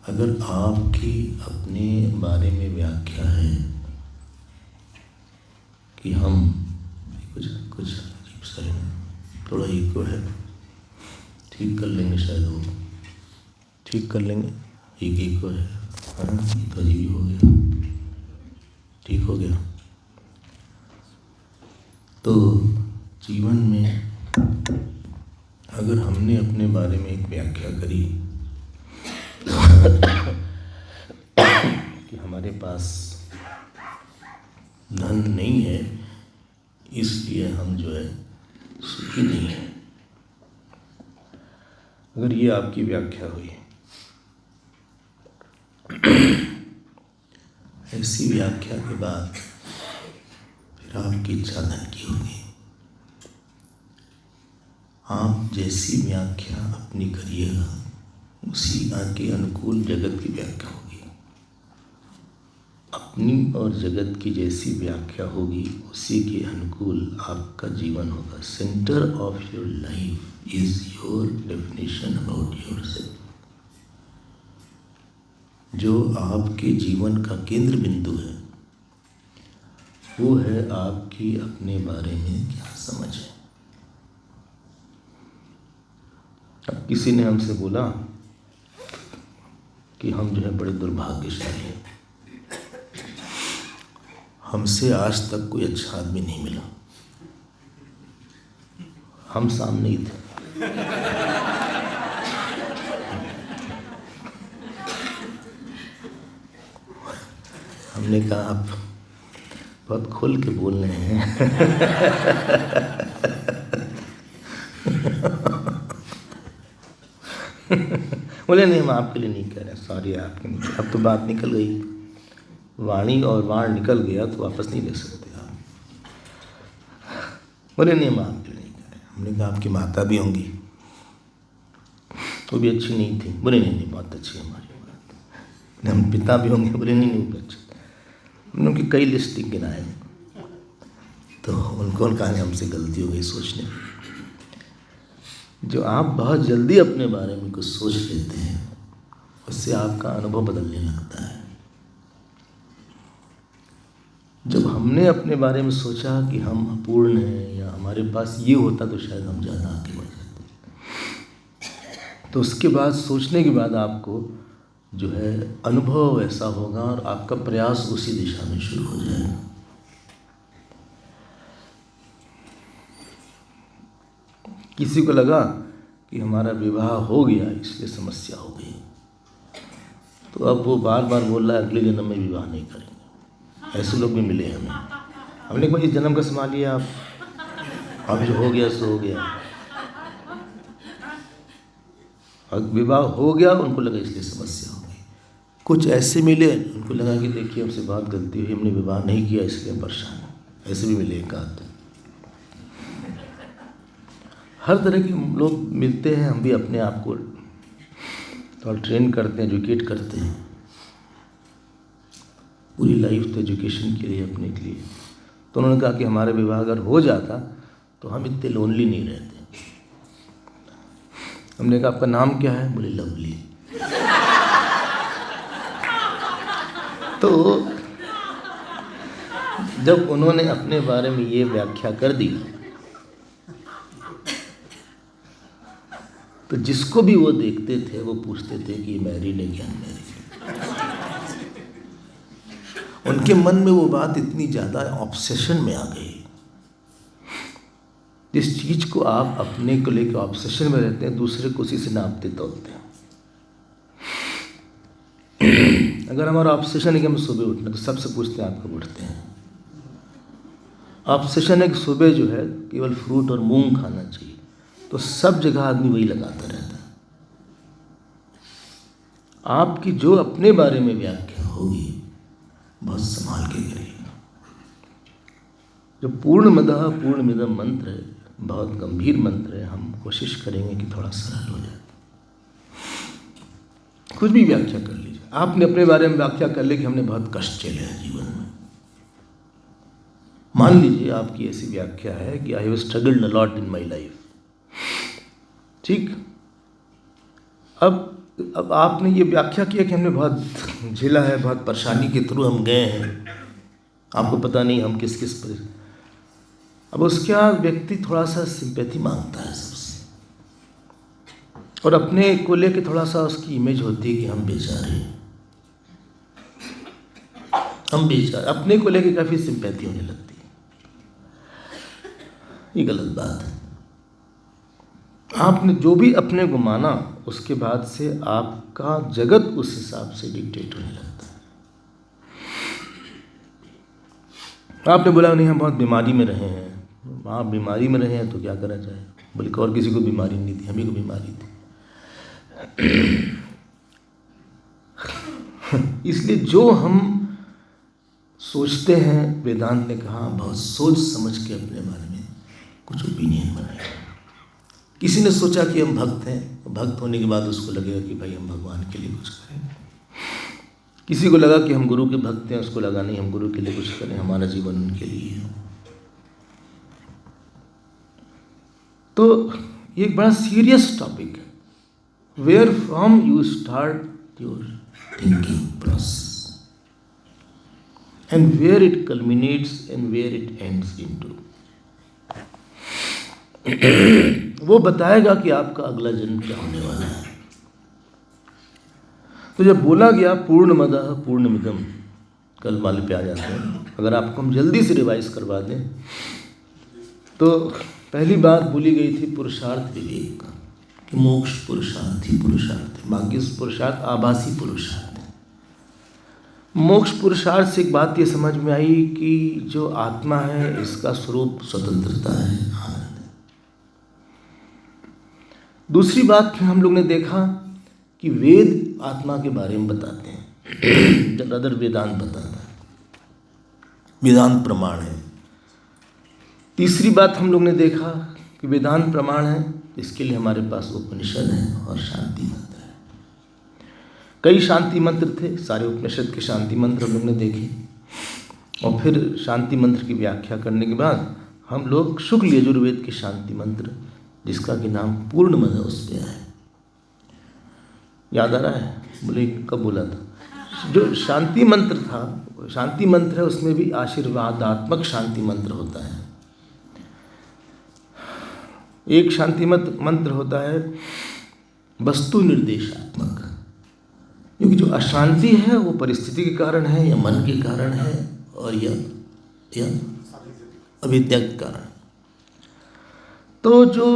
अगर आपकी अपने बारे में व्याख्या है कि हम कुछ अजीब सा है ना, थोड़ा ईगो है, ठीक कर लेंगे, शायद वो ठीक कर लेंगे। एक ईगो है, ये तो अजीब हो गया, ठीक हो गया। तो जीवन में अगर हमने अपने बारे में एक व्याख्या करी कि हमारे पास धन नहीं है, इसलिए हम जो है सुखी नहीं है। अगर ये आपकी व्याख्या हुई, ऐसी व्याख्या के बाद फिर आपकी इच्छा धन की होगी। आप जैसी व्याख्या अपनी करिएगा, उसी के अनुकूल जगत की व्याख्या होगी। अपनी और जगत की जैसी व्याख्या होगी, उसी के अनुकूल आपका जीवन होगा। Centre of your life is your definition about yourself. जो आपके जीवन का केंद्र बिंदु है, वो है आपकी अपने बारे में क्या समझ है। अब किसी ने हमसे बोला कि हम जो है बड़े दुर्भाग्यशाली हैं, हमसे आज तक कोई अच्छा आदमी नहीं मिला। हम सामने ही थे। हमने कहा आप बहुत खोल के बोल रहे हैं। बोले नहीं, हम आपके लिए नहीं कह रहे, सॉरी आपके नहीं। अब तो बात निकल गई, वाणी और वाण निकल गया तो वापस नहीं ले सकते आप। बोले नहीं, हम आपके लिए नहीं कह रहे। हमने कहा आपकी माता भी होंगी, वो भी अच्छी नहीं थी। बोले नहीं नहीं, बहुत अच्छी है हमारी बात। हम पिता भी होंगे। बोले नहीं नहीं, अच्छे। हमने उनकी कई लिस्ट गिनाए, तो उनको कहा हमसे गलती हो गई सोचने में। जो आप बहुत जल्दी अपने बारे में कुछ सोच लेते हैं, उससे आपका अनुभव बदलने लगता है। जब हमने अपने बारे में सोचा कि हम अपूर्ण हैं या हमारे पास ये होता तो शायद हम ज़्यादा आगे बढ़ जाते, तो उसके बाद सोचने के बाद आपको जो है अनुभव ऐसा होगा और आपका प्रयास उसी दिशा में शुरू हो जाएगा। किसी को लगा कि हमारा विवाह हो गया इसलिए समस्या हो गई, तो अब वो बार बार बोल रहा है अगले जन्म में विवाह नहीं करेंगे। ऐसे लोग भी मिले हमें। हमने कहा इस जन्म का संभालिए आप, अब जो हो गया सो हो गया। अब विवाह हो गया, उनको लगा इसलिए समस्या हो गई। कुछ ऐसे मिले, उनको लगा कि देखिए हमसे बहुत गलती हुई, हमने विवाह नहीं किया इसलिए परेशान है। ऐसे भी मिले एक आध। हर तरह के लोग मिलते हैं। हम भी अपने आप को थोड़ा ट्रेन करते हैं, एजुकेट करते हैं। पूरी लाइफ तो एजुकेशन के लिए, अपने के लिए। तो उन्होंने कहा कि हमारा विवाह अगर हो जाता तो हम इतने लोनली नहीं रहते। हमने कहा आपका नाम क्या है? बोले लवली। तो जब उन्होंने अपने बारे में ये व्याख्या कर दी, तो जिसको भी वो देखते थे वो पूछते थे कि मैरिड है क्या अनमैरिड। उनके मन में वो बात इतनी ज़्यादा ऑब्सेशन में आ गई। जिस चीज़ को आप अपने को लेकर ऑब्सेशन में रहते हैं, दूसरे को उसी से नापते तोलते हैं। अगर हमारा ऑब्सेशन है कि हम सुबह उठना, तो सबसे पूछते हैं आप कब उठते हैं। ऑब्सेशन है कि सुबह जो है केवल फ्रूट और मूंग खाना चाहिए, तो सब जगह आदमी वही लगाता रहता है। आपकी जो अपने बारे में व्याख्या होगी, बहुत संभाल के करिएगा। जो पूर्णमदः पूर्णमिदं मंत्र है, बहुत गंभीर मंत्र है। हम कोशिश करेंगे कि थोड़ा सरल हो जाए। कुछ भी व्याख्या कर लीजिए। आपने अपने बारे में व्याख्या कर ली कि हमने बहुत कष्ट झेले हैं जीवन में। मान लीजिए आपकी ऐसी व्याख्या है कि I have struggled a lot in my life. ठीक, अब आपने ये व्याख्या किया कि हमने बहुत झेला है, बहुत परेशानी के थ्रू हम गए हैं, आपको पता नहीं हम किस किस पर। अब उसके बाद व्यक्ति थोड़ा सा सिंपैथी मांगता है सबसे, और अपने को लेके थोड़ा सा उसकी इमेज होती है कि हम बेचारे हैं, हम बेचारे। अपने को लेके काफ़ी सिंपैथी होने लगती है। ये गलत बात है। आपने जो भी अपने को माना, उसके बाद से आपका जगत उस हिसाब से डिक्टेट होने लगता है। आपने बोला नहीं हम बहुत बीमारी में रहे हैं। आप बीमारी में रहे हैं तो क्या करा जाए, बल्कि और किसी को बीमारी नहीं थी, हम ही को बीमारी थी। इसलिए जो हम सोचते हैं, वेदांत ने कहा बहुत सोच समझ के अपने बारे में कुछ ओपिनियन बनाए। किसी ने सोचा कि हम भक्त हैं, भक्त होने के बाद उसको लगेगा कि भाई हम भगवान के लिए कुछ करें। किसी को लगा कि हम गुरु के भक्त हैं, उसको लगा नहीं हम गुरु के लिए कुछ करें, हमारा जीवन उनके लिए है। तो ये एक बड़ा सीरियस टॉपिक है, where from you start your thinking process and where it culminates and where it ends into. वो बताएगा कि आपका अगला जन्म क्या होने वाला है। तो जब बोला गया पूर्णमदः पूर्णमिदं, कल वाले पे आ जाते हैं, अगर आपको हम जल्दी से रिवाइज करवा दें तो पहली बात बोली गई थी पुरुषार्थ विवेक, कि मोक्ष पुरुषार्थ ही पुरुषार्थ है, बाकी पुरुषार्थ आभासी पुरुषार्थ है। मोक्ष पुरुषार्थ से एक बात ये समझ में आई कि जो आत्मा है इसका स्वरूप स्वतंत्रता है, आनंद है। दूसरी बात हम लोग ने देखा कि वेद आत्मा के बारे में बताते हैं, अदर वेदांत बताता है, वेदांत प्रमाण है। तीसरी बात हम लोग ने देखा कि वेदांत प्रमाण है, इसके लिए हमारे पास उपनिषद है और शांति मंत्र है। कई शांति मंत्र थे, सारे उपनिषद के शांति मंत्र हम लोग ने देखे, और फिर शांति मंत्र की व्याख्या करने के बाद हम लोग शुक्ल यजुर्वेद के शांति मंत्र, जिसका कि नाम पूर्णमदः, उस पर आए। याद आ रहा है? बोले कब बोला था? जो शांति मंत्र था, शांति मंत्र है, उसमें भी आशीर्वादात्मक शांति मंत्र होता है। एक शांति मंत्र होता है वस्तु निर्देशात्मक, क्योंकि जो अशांति है वो परिस्थिति के कारण है या मन के कारण है और या अविद्या के कारण। तो जो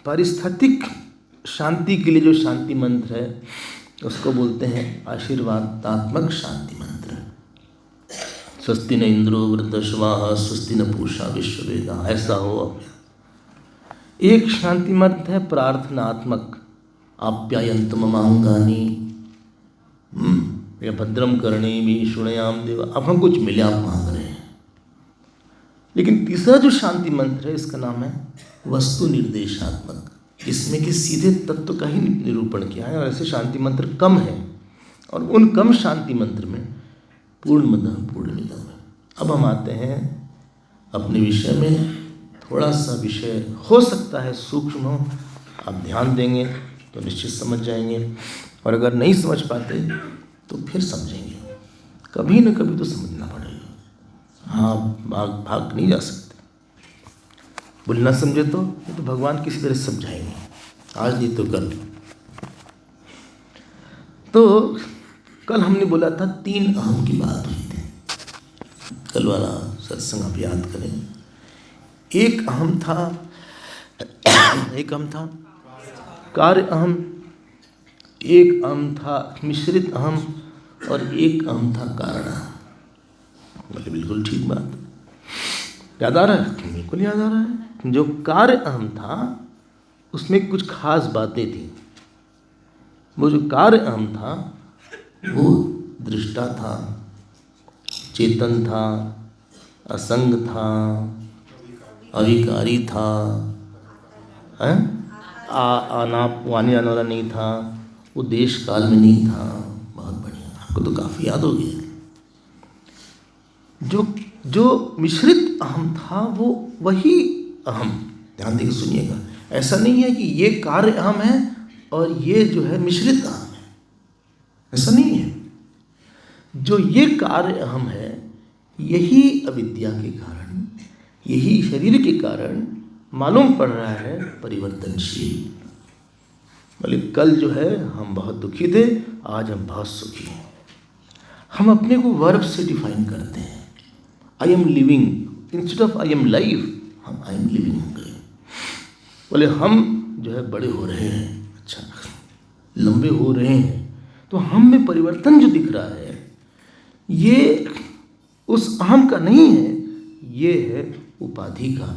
पारिस्थितिक शांति के लिए जो शांति मंत्र है उसको बोलते हैं आशीर्वादात्मक शांति मंत्र। स्वस्ति न इंद्रो वृद्धश्वाः स्वस्ति न पूषा विश्ववेदाः, ऐसा हो। एक शांति मंत्र है प्रार्थनात्मक, आप्यायन्तु ममांगानि या भद्रम कर्णेमि शृणुयाम देवा। अब हम कुछ मिले, आप मांग रहे हैं। लेकिन तीसरा जो शांति मंत्र है इसका नाम है वस्तु निर्देशात्मक, इसमें कि सीधे तत्व का ही निरूपण किया है, और ऐसे शांति मंत्र कम है, और उन कम शांति मंत्र में पूर्णमदः पूर्णमिदं है। अब हम आते हैं अपने विषय में। थोड़ा सा विषय हो सकता है सूक्ष्म हो, आप ध्यान देंगे तो निश्चित समझ जाएंगे, और अगर नहीं समझ पाते तो फिर समझेंगे। कभी न कभी तो समझना पड़ेगा। हाँ, भाग नहीं जा सकते। बोलना समझे तो भगवान किसी तरह समझाएंगे, आज नहीं तो कल। तो कल हमने बोला था 3 अहम की बात हुई थी। कल वाला सत्संग आप याद करें। एक अहम था कार्य अहम, एक अहम था मिश्रित अहम, और एक अहम था कारण अहम। बोले बिल्कुल ठीक बात, याद आ रहा है? बिल्कुल याद आ रहा है। जो कार्य अहम था उसमें कुछ खास बातें थी। वो जो कार्य अहम था वो दृष्टा था, चेतन था, असंग था, अविकारी था, आने वाला नहीं था, वो देश काल में नहीं था। बहुत बढ़िया, आपको तो काफ़ी याद हो गया। जो मिश्रित अहम था वो वही अहम, ध्यान देकर सुनिएगा। ऐसा नहीं है कि ये कार्य अहम है और ये जो है मिश्रित अहम है, ऐसा नहीं है। जो ये कार्य अहम है यही अविद्या के कारण, यही शरीर के कारण मालूम पड़ रहा है परिवर्तनशील। बोले कल जो है हम बहुत दुखी थे, आज हम बहुत सुखी हैं। हम अपने को वर्ब से डिफाइन करते हैं। I am living instead of I am life, हम आई एम लिविंग हो गए। बोले हम जो है बड़े हो रहे हैं, अच्छा लंबे हो रहे हैं, तो हम में परिवर्तन जो दिख रहा है ये उस अहम का नहीं है ये है उपाधि का।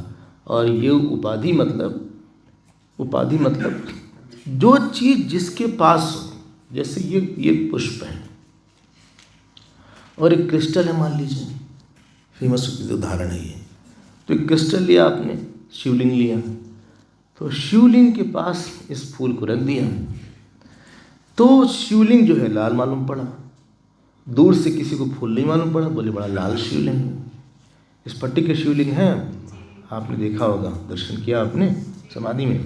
और ये उपाधि मतलब जो चीज़ जिसके पास हो। जैसे ये पुष्प है और एक क्रिस्टल है, मान लीजिए, फेमस उदाहरण है ये। तो एक क्रिस्टल लिया आपने, शिवलिंग लिया, तो शिवलिंग के पास इस फूल को रख दिया, तो शिवलिंग जो है लाल मालूम पड़ा। दूर से किसी को फूल नहीं मालूम पड़ा, बोले बड़ा लाल शिवलिंग है। इस पट्टी के शिवलिंग है, आपने देखा होगा, दर्शन किया आपने समाधि में,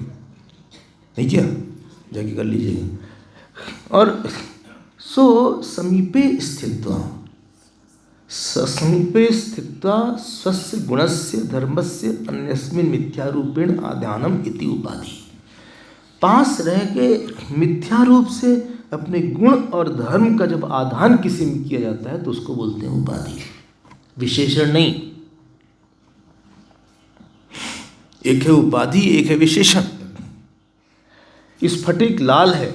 नहीं किया? जाके कर लीजिएगा। और समीपे स्थित्वा स्वस्य गुणस्य धर्मस्य अन्यस्मिन् मिथ्यारूपेण आधानम इति उपाधि। पास रह के मिथ्या रूप से अपने गुण और धर्म का जब आधान किसी में किया जाता है तो उसको बोलते हैं उपाधि, विशेषण नहीं। एक है उपाधि, एक है विशेषण। स्फटिक लाल है,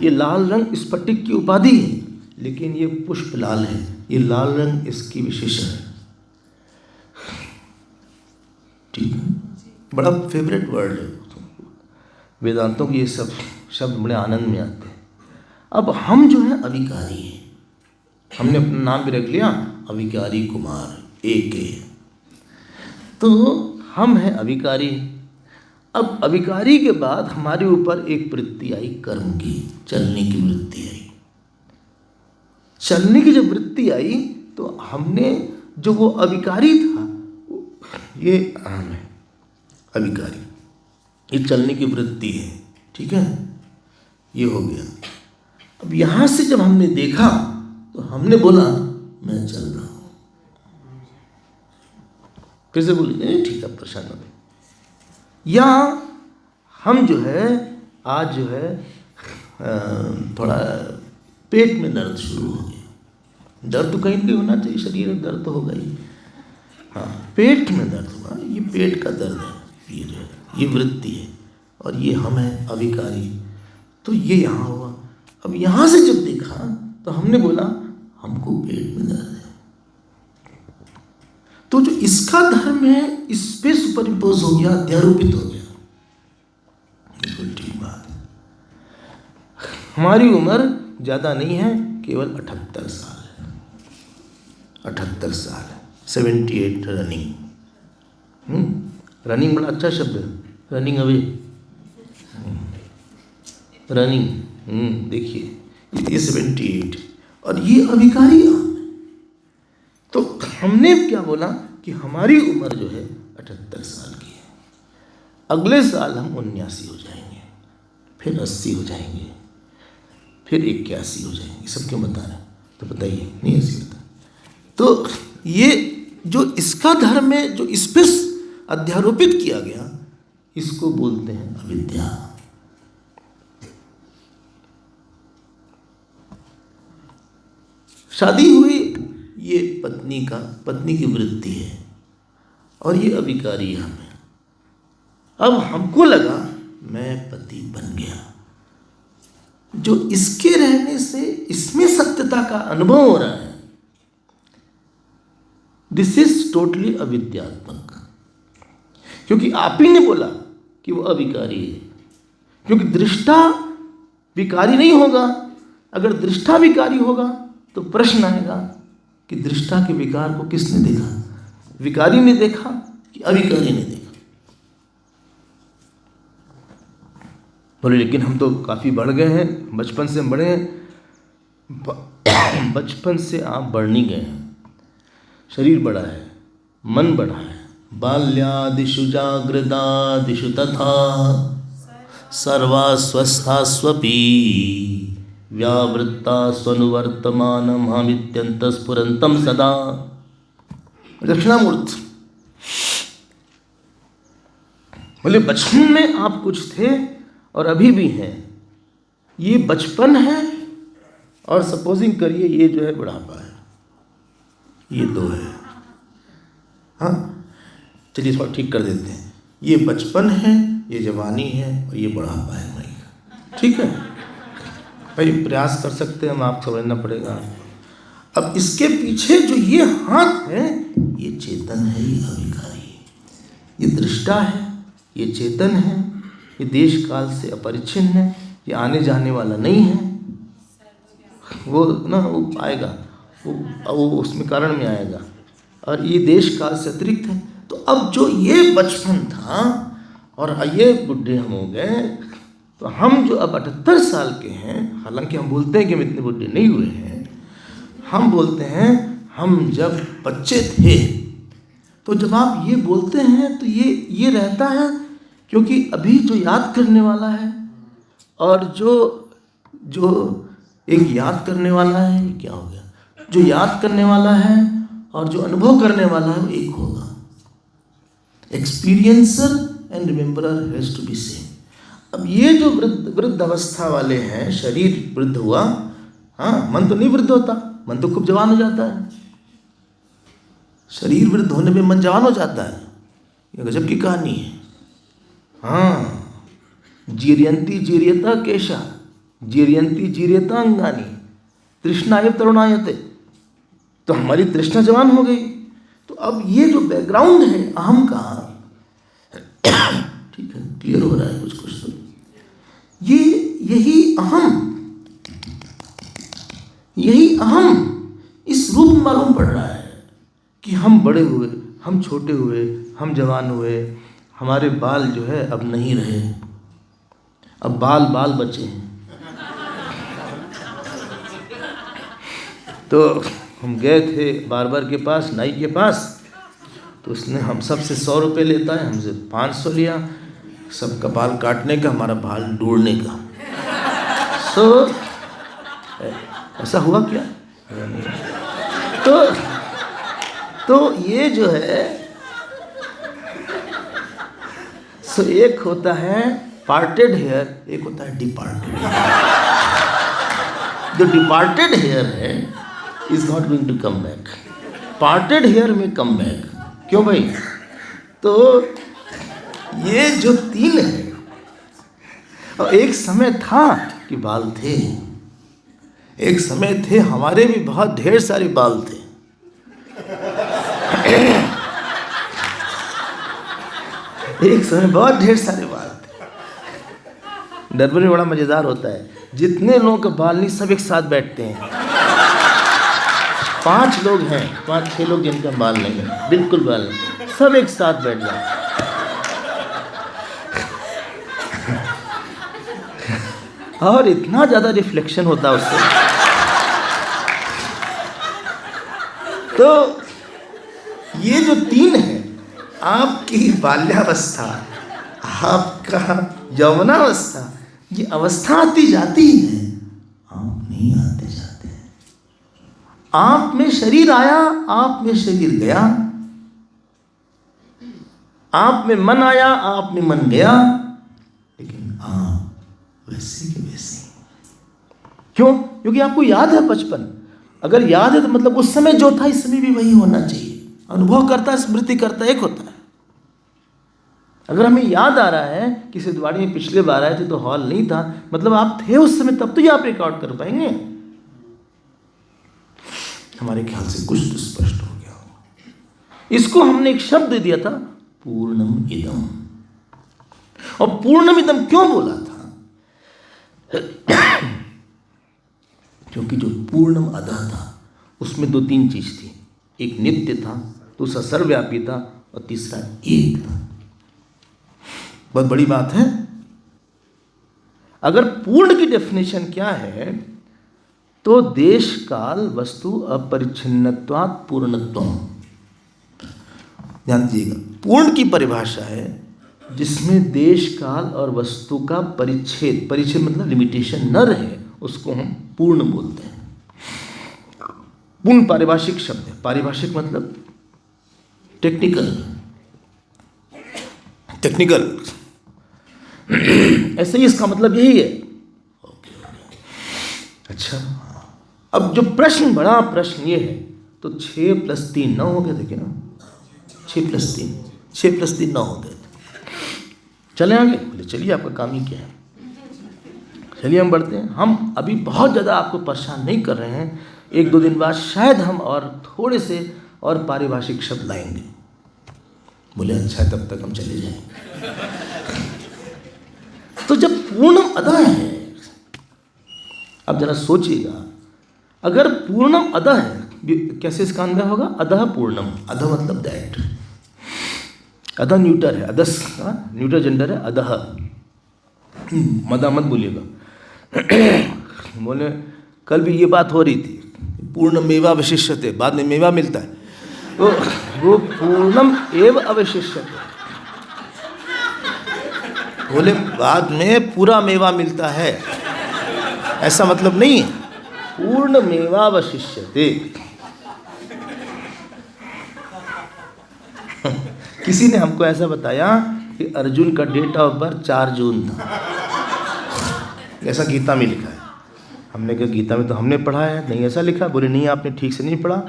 ये लाल रंग स्फटिक की उपाधि है, लेकिन ये पुष्प लाल है, ये लाल रंग इसकी विशेषण है। ठीक है, बड़ा फेवरेट वर्ड है वेदांतों के, ये सब शब्द बड़े आनंद में आते हैं। अब हम जो है अविकारी हैं, हमने अपना नाम भी रख लिया अविकारी कुमार AK। तो हम हैं अविकारी। अब अविकारी के बाद हमारे ऊपर एक वृत्ति आई कर्म की, चलने की वृत्ति आई। चलने की जब वृत्ति आई तो हमने जो वो अविकारी था, ये हम है अविकारी, ये चलने की वृत्ति है। ठीक है, ये हो गया। अब यहाँ से जब हमने देखा तो हमने बोला मैं चल रहा हूँ। फिर से बोलिए, ठीक है, परेशान हो गए। या हम जो है आज जो है थोड़ा पेट में दर्द शुरू हो गया। दर्द तो कहीं ना कहीं होना चाहिए, शरीर में दर्द तो होगा ही। हाँ, पेट में दर्द हुआ, ये पेट का दर्द है, ये जो है ये वृत्ति है, और ये हम है अविकारी। तो ये यहाँ हुआ। अब यहाँ से जब देखा तो हमने बोला हमको पेट में दर्द है। तो जो इसका धर्म है इस पे सुपरइम्पोज हो गया, अध्यारोपित हो गया। बिल्कुल ठीक बात है। हमारी उम्र ज़्यादा नहीं है, केवल 78 साल है। 78 साल है, 78 रनिंग। रनिंग बड़ा अच्छा शब्द है, रनिंग अवे, रनिंग। देखिए ये 78 और ये अविकारी आम है। तो हमने क्या बोला कि हमारी उम्र जो है 78 साल की है, अगले साल हम 79 हो जाएंगे, फिर 80 हो जाएंगे, फिर 81 हो जाएंगे। सब क्यों बता रहे हैं? तो बताइए, नहीं 80 बता। तो ये जो इसका धर्म है, जो इस पर अध्यारोपित किया गया, इसको बोलते हैं अविद्या। शादी हुई, ये पत्नी की वृत्ति है, और ये अविकारी हम है। अब हमको लगा मैं पति बन गया। जो इसके रहने से इसमें सत्यता का अनुभव हो रहा है, दिस इज टोटली अविद्यात्मक। क्योंकि आप ही ने बोला कि वो अविकारी है, क्योंकि दृष्टा विकारी नहीं होगा। अगर दृष्टा विकारी होगा तो प्रश्न आएगा कि दृष्टा के विकार को किसने देखा? विकारी ने देखा कि अविकारी ने देखा? बोले लेकिन हम तो काफ़ी बढ़ गए हैं, बचपन से हम बढ़े हैं। बचपन से आप बढ़ नहीं गए हैं, शरीर बढ़ा है, मन बढ़ा है। बाल्यादिषु जागृतादिषु तथा सर्वास्वस्था स्वपि व्यावृत्ता स्वनुवर्तमानम हमित्यंत स्फुरंतम सदा। दक्षिणामूर्त बोले बचपन में आप कुछ थे और अभी भी हैं। ये बचपन है और सपोजिंग करिए ये जो है बुढ़ापा है, ये दो है। हाँ चलिए थोड़ा ठीक कर देते हैं। ये बचपन है, ये जवानी है, और ये बुढ़ापा है भाई। ठीक है भाई, प्रयास कर सकते हैं हम, आप समझना पड़ेगा। अब इसके पीछे जो ये हाथ है, ये ये चेतन है, ये अविकारी है, ये दृष्टा है, ये चेतन है, ये देश काल से अपरिच्छिन्न है, ये आने जाने वाला नहीं है। वो आएगा, वो उसमें कारण में आएगा, और ये देश काल से अतिरिक्त है। तो अब जो ये बचपन था और ये बुढ़े हम हो गए, तो हम जो अब 78 साल के हैं, हालांकि हम बोलते हैं कि हम इतने बुढ़े नहीं हुए हैं, हम बोलते हैं हम जब बच्चे थे। तो जब आप ये बोलते हैं तो ये रहता है, क्योंकि अभी जो याद करने वाला है और जो एक याद करने वाला है, क्या हो गया, जो याद करने वाला है और जो अनुभव करने वाला है वो एक होगा। Experiencer and rememberer has to be same. अब ये जो वृद्ध अवस्था वाले हैं, शरीर वृद्ध हुआ, हाँ, मन तो नहीं वृद्ध होता, मन तो खूब जवान हो जाता है। शरीर वृद्ध होने में मन जवान हो जाता है, ये गजब की कहानी है। हाँ, जीर्यंती जीर्यता केशा, जीर्यंती जीर्यता अंगानी, तृष्णाय तरुणायते। तो हमारी तृष्णा जवान हो गई। तो अब ये जो बैकग्राउंड है अहम का, ठीक है, क्लियर हो रहा है कुछ तो, यही अहम इस रूप में मालूम पड़ रहा है कि हम बड़े हुए, हम छोटे हुए, हम जवान हुए, हमारे बाल जो है अब नहीं रहे, अब बाल बचे हैं। तो हम गए थे बार्बर के पास, नाई के पास, तो उसने हम सब से 100 रुपये लेता है, हमसे 500 लिया, सबका बाल काटने का, हमारा बाल ढूंढने का। ऐसा हुआ क्या? तो ये जो है, एक होता है पार्टेड हेयर, एक होता है डिपार्टेड हेयर। जो डिपार्टेड हेयर है is not going to come back, parted hair में कम बैक। क्यों भाई? तो ये जो 3 है, और एक समय था कि बाल थे, एक समय थे हमारे भी बहुत ढेर सारे बाल थे। एक समय बहुत ढेर सारे बाल थे। डरबन में बड़ा मजेदार होता है, जितने लोगों के बाल नहीं सब एक साथ बैठते हैं। 5 लोग हैं, 5-6 लोग जिनका बाल नहीं है, बिल्कुल बाल नहीं, सब एक साथ बैठ जाते। और इतना ज़्यादा रिफ्लेक्शन होता है उससे। तो ये जो 3 है, आपकी बाल्यावस्था, आपका यौवनावस्था, ये अवस्था आती जाती है, आप नहीं आते जाते हैं। आप में शरीर आया, आप में शरीर गया, आप में मन आया, आप में मन गया, लेकिन आप वैसे के वैसे। क्यों? क्योंकि आपको याद है बचपन। अगर याद है तो मतलब उस समय जो था इस समय भी वही होना चाहिए। अनुभव करता, स्मृति करता एक होता है। अगर हमें याद आ रहा है कि सिद्धवाड़ी में पिछले बार आए थे तो हॉल नहीं था, मतलब आप थे उस समय, तब तो ये आप रिकॉर्ड कर पाएंगे। हमारे ख्याल से कुछ तो स्पष्ट हो गया होगा। इसको हमने एक शब्द दिया था, पूर्णम इदम। और पूर्णम इदम क्यों बोला था? क्योंकि जो पूर्णम अदा था उसमें 2-3 चीज थी। एक नित्य था, दूसरा सर्वव्यापी था, और तीसरा एक था। बहुत बड़ी बात है। अगर पूर्ण की डेफिनेशन क्या है, तो देश काल वस्तु अपरिच्छिन्नत्वात् पूर्णत्वम्। ध्यान दीजिएगा, पूर्ण की परिभाषा है जिसमें देश काल और वस्तु का परिच्छेद मतलब लिमिटेशन न रहे, उसको हम पूर्ण बोलते हैं। पूर्ण पारिभाषिक शब्द है। पारिभाषिक मतलब टेक्निकल। ऐसे ही इसका मतलब यही है। अच्छा, अब जो बड़ा प्रश्न ये है, तो 6 + 3 9 हो गए थे क्या? 6 + 3 9 हो गए थे। चले आगे? बोले चलिए, आपका काम ही क्या है, चलिए हम बढ़ते हैं। हम अभी बहुत ज़्यादा आपको परेशान नहीं कर रहे हैं। 1-2 दिन बाद शायद हम और थोड़े से और पारिभाषिक शब्द लाएंगे। बोले अच्छा है, तब तक हम चले जाएंगे। तो जब पूर्णम अदा है, अब जरा सोचिएगा, अगर पूर्णम अदा है, कैसे इसका अन्वय होगा? अदह पूर्णम, अदह मतलब दैट, अदह न्यूटर है, अदस न्यूटर जेंडर है, अदह, मदा मत बोलिएगा। बोले कल भी ये बात हो रही थी, पूर्ण मेवा अवशिष्यते, बाद में मेवा मिलता है, तो वो पूर्णम एव अवशिष्यते, बोले बाद में पूरा मेवा मिलता है, ऐसा मतलब नहीं है, पूर्ण मेवा अवशिष्यते। किसी ने हमको ऐसा बताया कि अर्जुन का डेट ऑफ बर्थ 4 जून था, ऐसा गीता में लिखा है। हमने कहा गीता में तो हमने पढ़ा है, नहीं ऐसा लिखा। बोले नहीं, आपने ठीक से नहीं पढ़ा,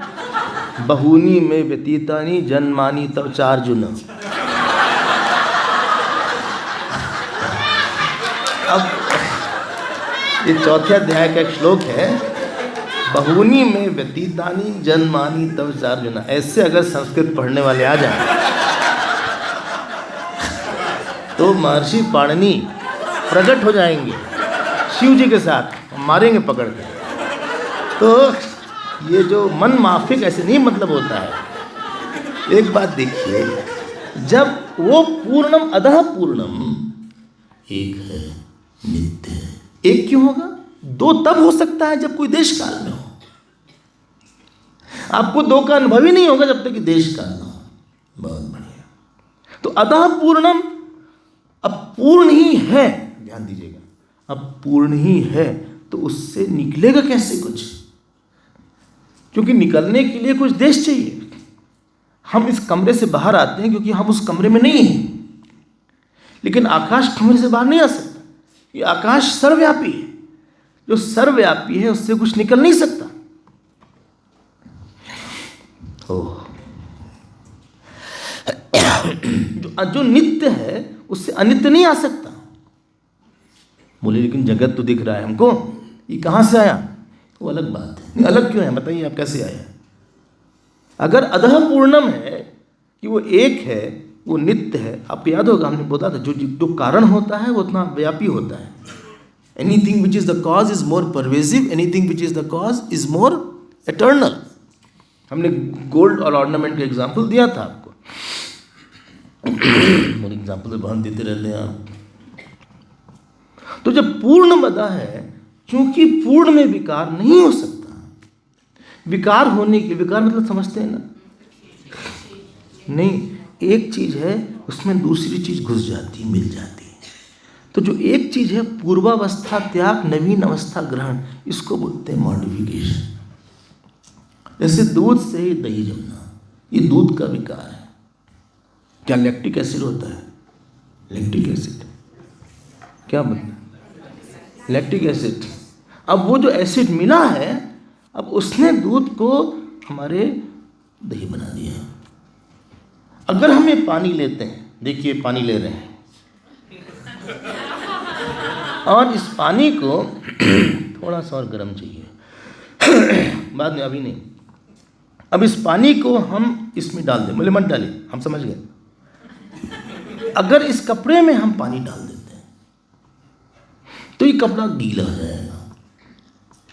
बहूनी में व्यतीतानि जन्मानि तव 4 जून। अब ये चौथे अध्याय का एक श्लोक है, बहूनी में व्यतीतानि जन्मानि तव 4 जून। ऐसे अगर संस्कृत पढ़ने वाले आ जाए तो महर्षि पाणिनि प्रकट हो जाएंगे शिव जी के साथ, मारेंगे पकड़ के। तो ये जो मन माफिक ऐसे नहीं मतलब होता है। एक बात देखिए, जब वो पूर्णम अधः पूर्णम एक है, नित्य है। एक क्यों होगा? 2 तब हो सकता है जब कोई देश काल में हो। आपको 2 का अनुभव ही नहीं होगा जब तक कि देश काल ना हो। बहुत बढ़िया। तो अतः पूर्णम, अब पूर्ण ही है, ध्यान दीजिएगा, अब पूर्ण ही है तो उससे निकलेगा कैसे कुछ? क्योंकि निकलने के लिए कुछ देश चाहिए। हम इस कमरे से बाहर आते हैं क्योंकि हम उस कमरे में नहीं हैं, लेकिन आकाश कमरे से बाहर नहीं आ सकता। ये आकाश सर्वव्यापी है, जो सर्वव्यापी है उससे कुछ निकल नहीं सकता। जो नित्य है उससे अनित्य नहीं आ सकता। बोले लेकिन जगत तो दिख रहा है हमको, ये कहाँ से आया? वो अलग बात है। नहीं, अलग क्यों है बताइए, आप कैसे आया? अगर अधः पूर्णम है कि वो एक है, वो नित्य है, आपको याद होगा हमने बोला था, जो कारण होता है वो उतना व्यापी होता है। Anything which is the cause is more pervasive, anything which is the cause is more eternal. हमने गोल्ड और ऑर्नामेंट का एग्जाम्पल दिया था आपको। मेरे एग्जाम्पल तो बहुत देते रहते हैं आप। तो जब पूर्ण बदा है, क्योंकि पूर्ण में विकार नहीं हो सकता। विकार होने के, विकार मतलब समझते हैं ना? नहीं, एक चीज है उसमें दूसरी चीज घुस जाती, मिल जाती है। तो जो एक चीज है पूर्वावस्था त्याग नवीन अवस्था ग्रहण, इसको बोलते हैं मॉडिफिकेशन। जैसे दूध से ही दही जमना, ये दूध का विकार है। क्या लैक्टिक एसिड होता है? लैक्टिक एसिड क्या मतलब? Lactic acid. अब वो जो एसिड मिला है, अब उसने दूध को हमारे दही बना दिया। अगर हम ये पानी लेते हैं, देखिए पानी ले रहे हैं, और इस पानी को थोड़ा सा और गर्म चाहिए, बाद में, अभी नहीं। अब इस पानी को हम इसमें डाल दें, बोले मत डालिए, हम समझ गए। अगर इस कपड़े में हम पानी डाल देते हैं तो ये कपड़ा गीला हो जाएगा।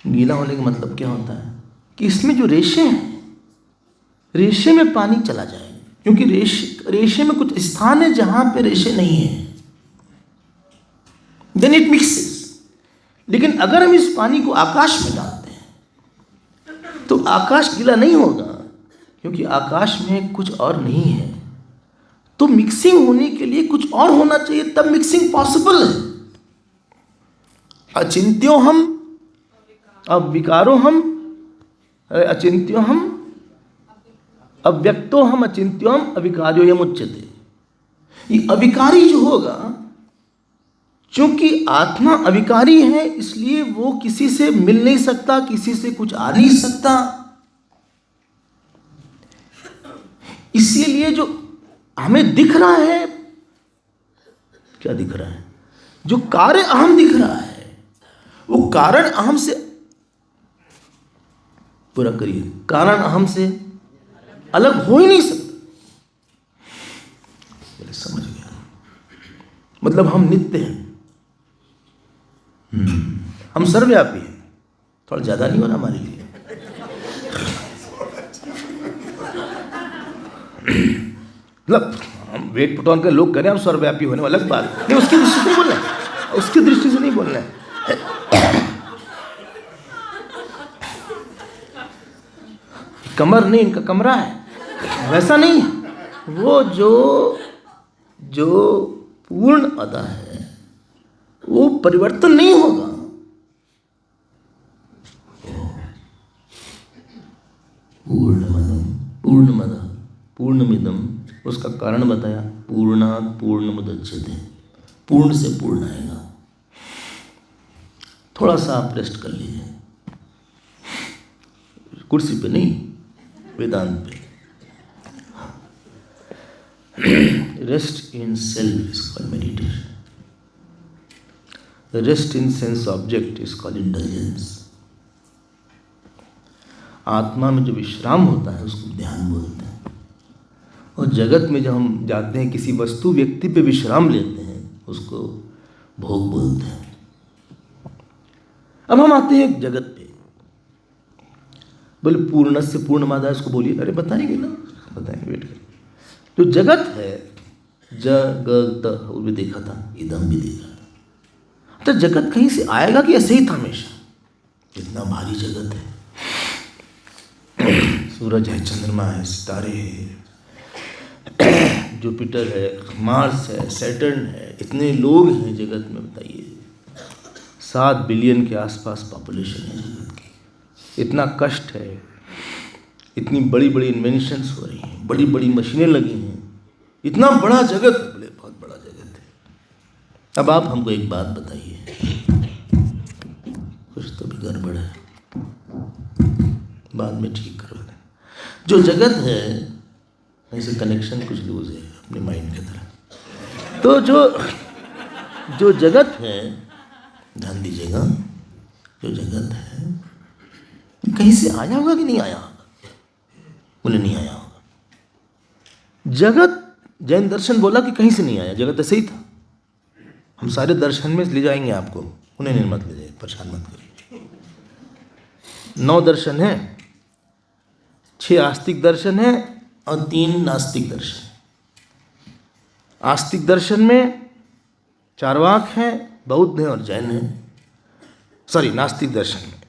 गीला होने का मतलब क्या होता है? कि इसमें जो रेशे हैं, रेशे में पानी चला जाएगा, क्योंकि रेशे में कुछ स्थान है जहां पे रेशे नहीं है, देन इट मिक्सेस। लेकिन अगर हम इस पानी को आकाश में डालते हैं तो आकाश गीला नहीं होगा, क्योंकि आकाश में कुछ और नहीं है। तो मिक्सिंग होने के लिए कुछ और होना चाहिए, तब मिक्सिंग पॉसिबल है। अचिंत्यो हम अविकारो हम, अचिंत्यो हम अव्यक्तो हम, अचिंत्यो हम अविकार्यो यम उच्यते। ये अविकारी जो होगा, चूंकि आत्मा अविकारी है, इसलिए वो किसी से मिल नहीं सकता, किसी से कुछ आ नहीं सकता। इसीलिए जो हमें दिख रहा है, क्या दिख रहा है? जो कार्य अहम दिख रहा है, वो कारण अहम से, पूरा करिए, कारण अहम से अलग हो ही नहीं सकता। बोले समझ गया, मतलब हम नित्य हैं, हम सर्वव्यापी हैं। थोड़ा ज्यादा नहीं होना हमारे लिए? मतलब हम वेट पुट ऑन के लोग करें हम सर्वव्यापी होने, अलग बात नहीं, उसकी दृष्टि से नहीं बोलना है, उसकी दृष्टि से नहीं बोलना है। कमर नहीं, इनका कमरा है, वैसा नहीं है। वो जो पूर्ण अदा है वो परिवर्तन नहीं होगा। पूर्णमदः पूर्णमिदं, उसका कारण बताया, पूर्णात् पूर्णमुदच्यते, पूर्ण से पूर्ण आएगा। थोड़ा सा आप रेस्ट कर लीजिए, कुर्सी पे नहीं, वेदांत पे। Rest in self is called meditation, rest in sense object is called intelligence. आत्मा में जो विश्राम होता है उसको ध्यान बोलते हैं, और जगत में जब हम जाते हैं किसी वस्तु व्यक्ति पे विश्राम लेते हैं उसको भोग बोलते हैं। अब हम आते हैं एक जगत पे, बोले पूर्णस्य पूर्णमादाय, उसको बोलिए। अरे बताएंगे ना, बताएंगे, वेट करें। जो जगत है, जगत, वो भी देखा था, इदम भी देखा था। तो जगत कहीं से आएगा कि ऐसे ही था हमेशा? इतना भारी जगत है, सूरज है, चंद्रमा है, सितारे हैं, जुपिटर है, मार्स है, सैटर्न है, इतने लोग हैं जगत में, बताइए। 7 बिलियन के आसपास पॉपुलेशन है जगत की। इतना कष्ट है, इतनी बड़ी बड़ी इन्वेंशंस हो रही हैं, बड़ी बड़ी मशीनें लगी हैं, इतना बड़ा जगत है, बोले बहुत बड़ा जगत है। अब आप हमको एक बात बताइए, कुछ तो भी गड़बड़ है, बाद में ठीक करो। जो जगत है, ऐसे कनेक्शन कुछ लूज है अपने माइंड की तरह। तो जो जगत है, ध्यान दीजिएगा, जो जगत है कहीं से आया होगा कि नहीं आया होगा? बोले नहीं आया होगा। जगत, जैन दर्शन बोला कि कहीं से नहीं आया, जगत ऐसे ही था। हम सारे दर्शन में ले जाएंगे आपको, उन्हें नहीं मत ले जाइए, परेशान मत करिए। 9 दर्शन है, 6 आस्तिक दर्शन है और 3 नास्तिक दर्शन। आस्तिक दर्शन में चार्वाक है, बौद्ध है और जैन है। सॉरी, नास्तिक दर्शन में।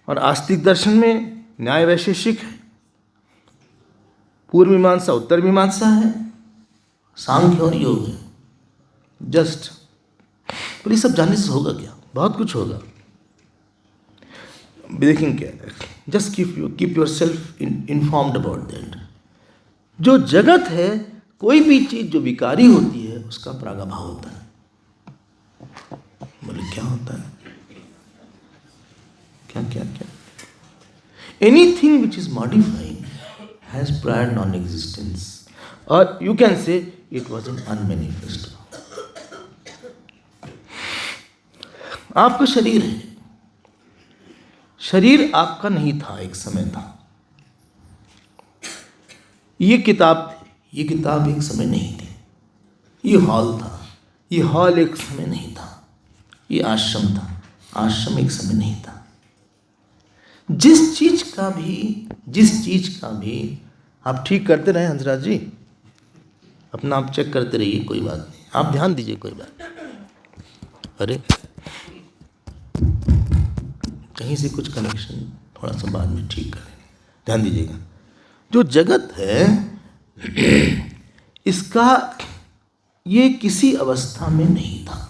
और आस्तिक दर्शन में न्याय वैशेषिक है, पूर्व मीमांसा उत्तर मीमांसा है, सांख्य और योग है। जस्ट पर ये सब जानने से होगा क्या? बहुत कुछ होगा। देखेंगे क्या है, just keep your self informed about that. जो जगत है, कोई भी चीज जो विकारी होती है उसका प्रागभाव होता है। बोले क्या होता है? क्या क्या क्या? Anything which is modifying has prior non existence, और you can say it was an unmanifest. आपका शरीर है, शरीर आपका नहीं था, एक समय था। ये किताब थी, ये किताब एक समय नहीं थी। ये हॉल था, ये हॉल एक समय नहीं था। ये आश्रम था, आश्रम एक समय नहीं था। जिस चीज का भी आप ठीक करते रहे हंसराज जी, अपना आप चेक करते रहिए, कोई बात नहीं, आप ध्यान दीजिए, कोई बात नहीं। अरे कहीं से कुछ कनेक्शन थोड़ा सा बाद में ठीक करें, ध्यान दीजिएगा। जो जगत है इसका ये किसी अवस्था में नहीं था।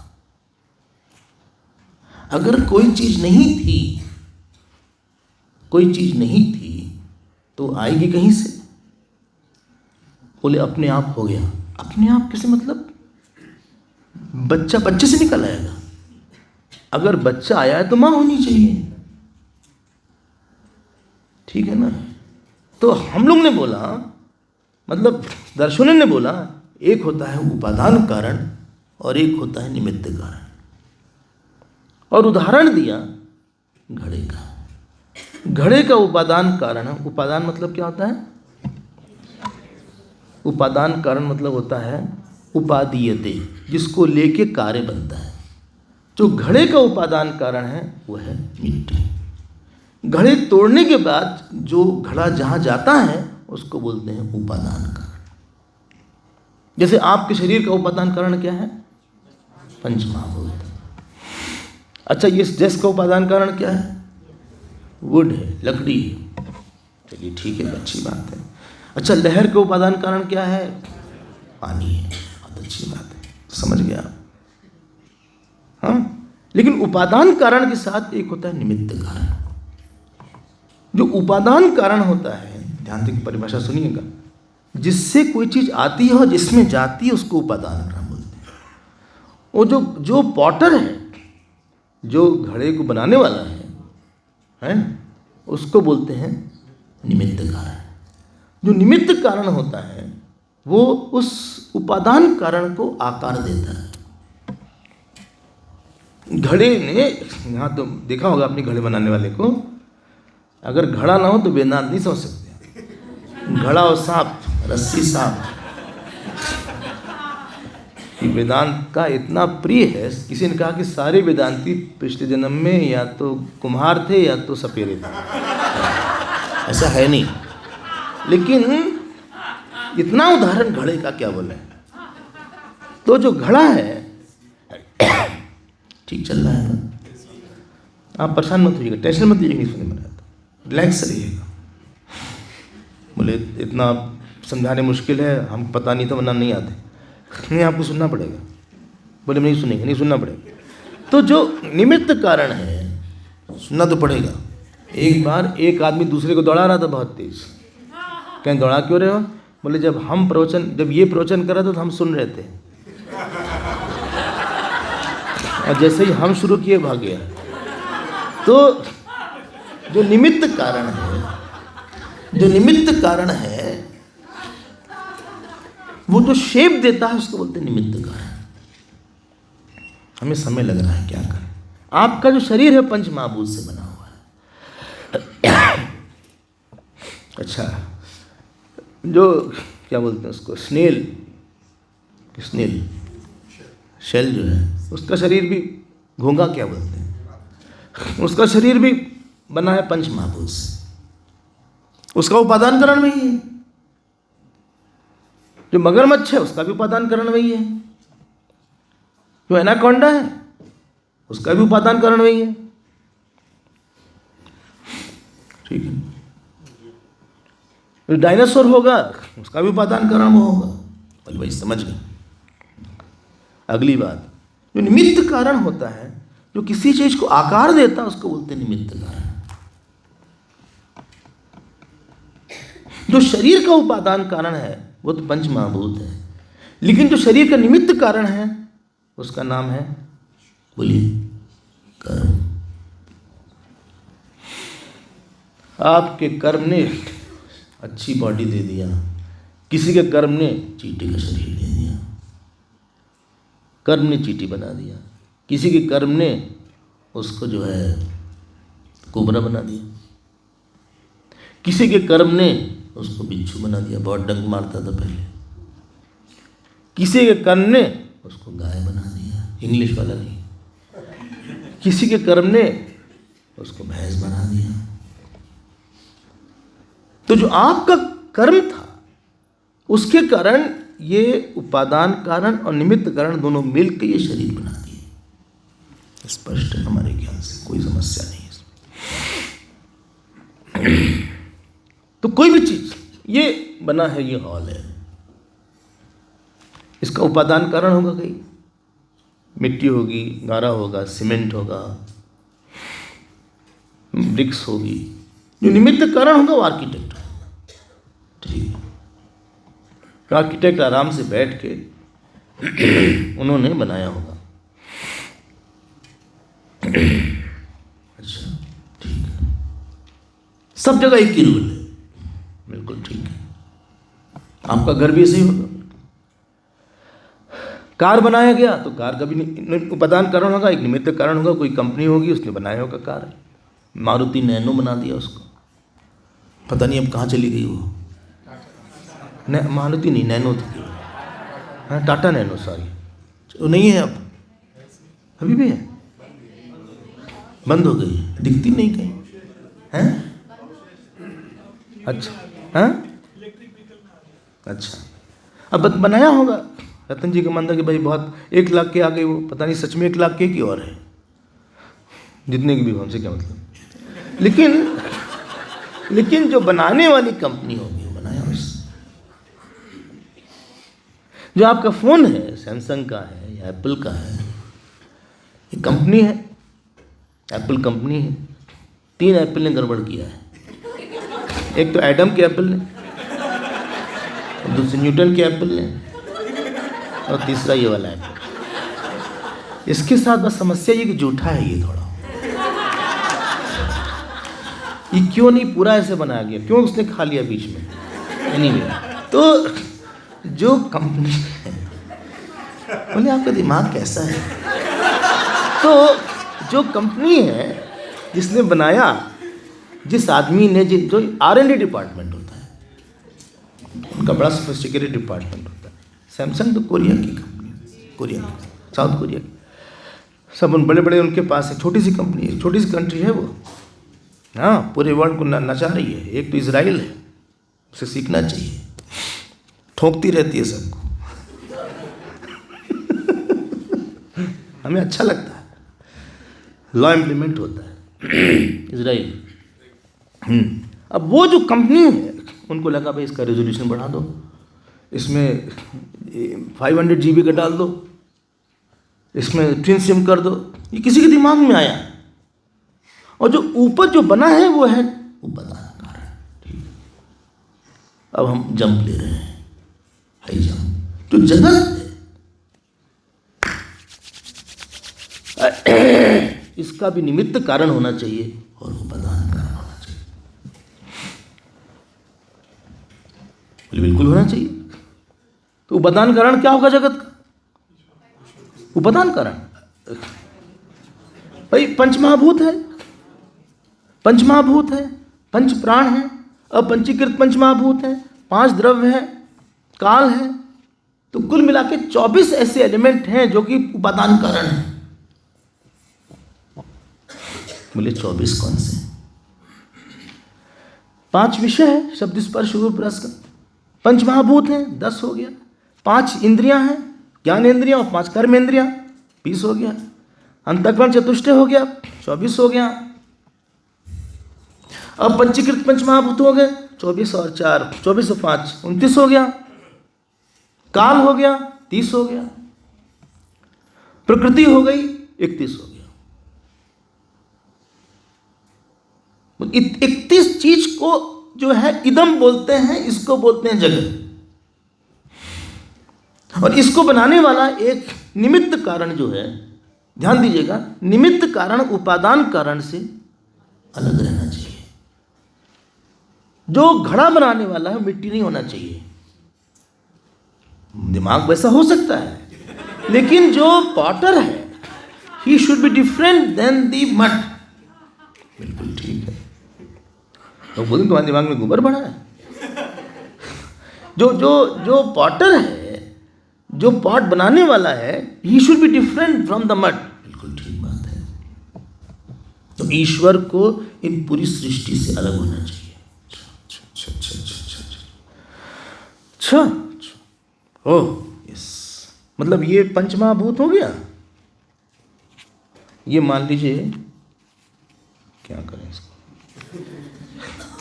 अगर कोई चीज नहीं थी तो आएगी कहीं से? बोले अपने आप हो गया। अपने आप कैसे? मतलब बच्चा बच्चे से निकल आएगा। अगर बच्चा आया है तो मां होनी चाहिए, ठीक है ना? तो हम लोग ने बोला, मतलब दर्शनों ने बोला, एक होता है उपादान कारण और एक होता है निमित्त कारण। और उदाहरण दिया घड़े का। घड़े का उपादान कारण है। उपादान मतलब क्या होता है? उपादान कारण मतलब होता है उपादीयते, जिसको लेके कार्य बनता है। जो घड़े का उपादान कारण है वो है मिट्टी। घड़े तोड़ने के बाद जो घड़ा जहाँ जाता है उसको बोलते हैं उपादान कारण। जैसे आपके शरीर का उपादान कारण क्या है? पंचमहाभूत। अच्छा, ये जस का उपादान कारण क्या है? वुड है, लकड़ी है। चलिए ठीक है, अच्छी बात है। अच्छा, लहर का उपादान कारण क्या है? पानी है। बहुत अच्छी बात है, समझ गया आप? हाँ, लेकिन उपादान कारण के साथ एक होता है निमित्त कारण। जो उपादान कारण होता है, ध्यान से परिभाषा सुनिएगा, जिससे कोई चीज आती है और जिसमें जाती है उसको उपादान कारण बोलते हैं। वो जो पॉटर है, जो घड़े को बनाने वाला है, उसको बोलते हैं निमित्त कारण। जो निमित्त कारण होता है वो उस उपादान कारण को आकार देता है। घड़े ने, यहाँ तो देखा होगा अपने घड़े बनाने वाले को, अगर घड़ा ना हो तो वेदांत नहीं समझ सकते। घड़ा और सांप, रस्सी सांप, वेदांत का इतना प्रिय है। किसी ने कहा कि सारे वेदांती पिछले जन्म में या तो कुम्हार थे या तो सपेरे थे। ऐसा है नहीं, लेकिन इतना उदाहरण घड़े का क्या बोले। तो जो घड़ा है ठीक चल रहा है ना, आप परेशान मत होइएगा, टेंशन मत लीजिएगा, नहीं सुनने में आता, रिलैक्स रहिएगा। बोले इतना समझाने मुश्किल है, हम पता नहीं था वरना नहीं आते। नहीं, आपको सुनना पड़ेगा। बोले नहीं सुनेंगे, नहीं सुनना पड़ेगा। तो जो निमित्त कारण है सुनना तो पड़ेगा। एक बार एक आदमी दूसरे को दौड़ा रहा था बहुत तेज। कहीं दौड़ा क्यों रहे हो? बोले जब ये प्रवचन कर रहे थे तो हम सुन रहे थे, और जैसे ही हम शुरू किए भाग गया। तो जो निमित्त कारण है वो जो शेप देता है उसको बोलते हैं निमित्त कारण। हमें समय लग रहा है, क्या करें। आपका जो शरीर है पंचमहाभूत से बना हुआ है। अच्छा, जो क्या बोलते हैं उसको, स्नेल शेल जो है, उसका शरीर भी, घोंघा क्या बोलते हैं, उसका शरीर भी बना है पंचमहाभूत से। उसका उपादान कारण वही है। जो मगरमच्छ है उसका भी उपादान कारण वही है। जो एनाकोंडा है उसका भी उपादान कारण वही है। ठीक है। जो डायनासोर होगा उसका भी उपादान कारण वो होगा। बोले भाई समझ गए। अगली बात, जो निमित्त कारण होता है, जो किसी चीज को आकार देता है उसको बोलते हैं निमित्त कारण। जो शरीर का उपादान कारण है वो तो पंचमहाभूत है, लेकिन जो शरीर का निमित्त कारण है उसका नाम है, बोलिए, कर्म। आपके कर्म ने अच्छी बॉडी दे दिया, किसी के कर्म ने चींटी का शरीर दे दिया। कर्म ने चींटी बना दिया, किसी के कर्म ने उसको जो है कोबरा बना दिया, किसी के कर्म ने उसको बिच्छू बना दिया, बहुत डंक मारता था पहले। किसी के कर्म ने उसको गाय बना दिया, इंग्लिश वाला नहीं। किसी के कर्म ने उसको भैंस बना दिया। तो जो आपका कर्म था उसके कारण ये उपादान कारण और निमित्त कारण दोनों मिलकर ये शरीर बना दिए। स्पष्ट है हमारे ज्ञान से, कोई समस्या नहीं है इसमें। तो कोई भी चीज ये बना है, ये हॉल है, इसका उपादान कारण होगा कहीं, मिट्टी होगी, गारा होगा, सीमेंट होगा, ब्रिक्स होगी। जो निमित्त कारण होगा वो आर्किटेक्ट होगा। ठीक है, आर्किटेक्ट आराम से बैठ के उन्होंने बनाया होगा। अच्छा ठीक है, सब जगह एक ही रूल है, बिल्कुल ठीक है। आपका घर भी ऐसे ही होगा। कार बनाया गया तो कार का भी उपादान कारण होगा, एक निमित्त कारण होगा, कोई कंपनी होगी उसने बनाया होगा कार। मारुति नैनो बना दिया उसको, पता नहीं अब कहाँ चली गई वो। मारुति नहीं, नैनो थी। हाँ, टाटा नैनो, सॉरी, वो नहीं है अब, अभी भी है, बंद हो गई है, दिखती नहीं कहीं, हैं? अच्छा, हाँ, अच्छा, अब बनाया होगा रतन जी का मंदिर कि भाई बहुत 1 लाख के आ गई, वो पता नहीं सच में 1 लाख के की और है, जितने की भी हमसे क्या मतलब। लेकिन जो बनाने वाली कंपनी होगी वो बनाया उसने। जो आपका फोन है, सैमसंग का है या एप्पल का है, ये कंपनी है, एप्पल कंपनी है। 3 एप्पल ने गड़बड़ किया है, एक तो एडम के एप्पल ने, दूसरे न्यूटन के एप्पल ने, और तीसरा ये वाला एप्पल। इसके साथ बस समस्या ये कि झूठा है ये थोड़ा, ये क्यों नहीं पूरा ऐसे बनाया गया, क्यों उसने खा लिया बीच में। एनीवे, तो जो कंपनी है, बोले आपका दिमाग कैसा है, तो जो कंपनी है जिसने बनाया, जिस आदमी ने, जो R&D डिपार्टमेंट होता है, उनका बड़ा सोफिस्टिकेटेड डिपार्टमेंट होता है। सैमसंग तो कोरिया की कंपनी है, कोरिया की, साउथ कोरिया की, सब उन बड़े बड़े उनके पास है। छोटी सी कंपनी है, छोटी सी कंट्री है वो, हाँ, पूरे वर्ल्ड को नचा रही है। एक तो इजराइल है, उसे सीखना चाहिए, ठोकती रहती है सबको। हमें अच्छा लगता है, लॉ इम्प्लीमेंट होता है इजराइल। अब वो जो कंपनी है, उनको लगा भाई इसका रेजोल्यूशन बढ़ा दो, इसमें 500 GB का डाल दो, इसमें ट्विन सिम कर दो। ये किसी के दिमाग में आया, और जो ऊपर जो बना है वो है उपादान कारण। ठीक, अब हम जंप ले रहे हैं, हाई जंप। जो जगत है इसका भी निमित्त कारण होना चाहिए और उपादान कारण होना चाहिए। बिल्कुल होना चाहिए। तो उपादान कारण क्या होगा जगत का? उपादान कारण भाई पंचमहाभूत है, पंचमहाभूत है, पंच प्राण है, अपंचीकृत पंचमहाभूत है, 5 द्रव्य है, काल है, तो कुल मिला के 24 ऐसे एलिमेंट हैं जो कि उपादान कारण है। बोले 24 कौन से? 5 विषय है, शब्द स्पर्श रूप रस का। पंचमहाभूत हैं, 10 हो गया। 5 इंद्रियां हैं, ज्ञानेंद्रियां, और 5 कर्मेंद्रियां, 20 हो गया। अंतःकरण चतुष्टय हो गया, 24 हो गया। अब पंचीकृत पंचमहाभूत हो गए, 24 और 4, 24 और 5, 29 हो गया। काल हो गया, 30 हो गया। प्रकृति हो गई, 31 हो गया। 31 चीज को जो है इदम बोलते हैं, इसको बोलते हैं जगत। और इसको बनाने वाला एक निमित्त कारण जो है, ध्यान दीजिएगा, निमित्त कारण उपादान कारण से अलग रहना चाहिए। जो घड़ा बनाने वाला है मिट्टी नहीं होना चाहिए। दिमाग वैसा हो सकता है, लेकिन जो पॉटर है he should be different than the mud. बिल्कुल ठीक है। तो बोलें तुम्हारे दिमाग में गोबर भरा है। जो पॉटर है, जो पॉट बनाने वाला है, he should be different from the mud. बिल्कुल ठीक बात है। तो ईश्वर को इन पूरी सृष्टि से अलग होना चाहिए। अच्छा, ओह यस, मतलब ये पंचमहाभूत हो गया। ये मान लीजिए, क्या करें इसको,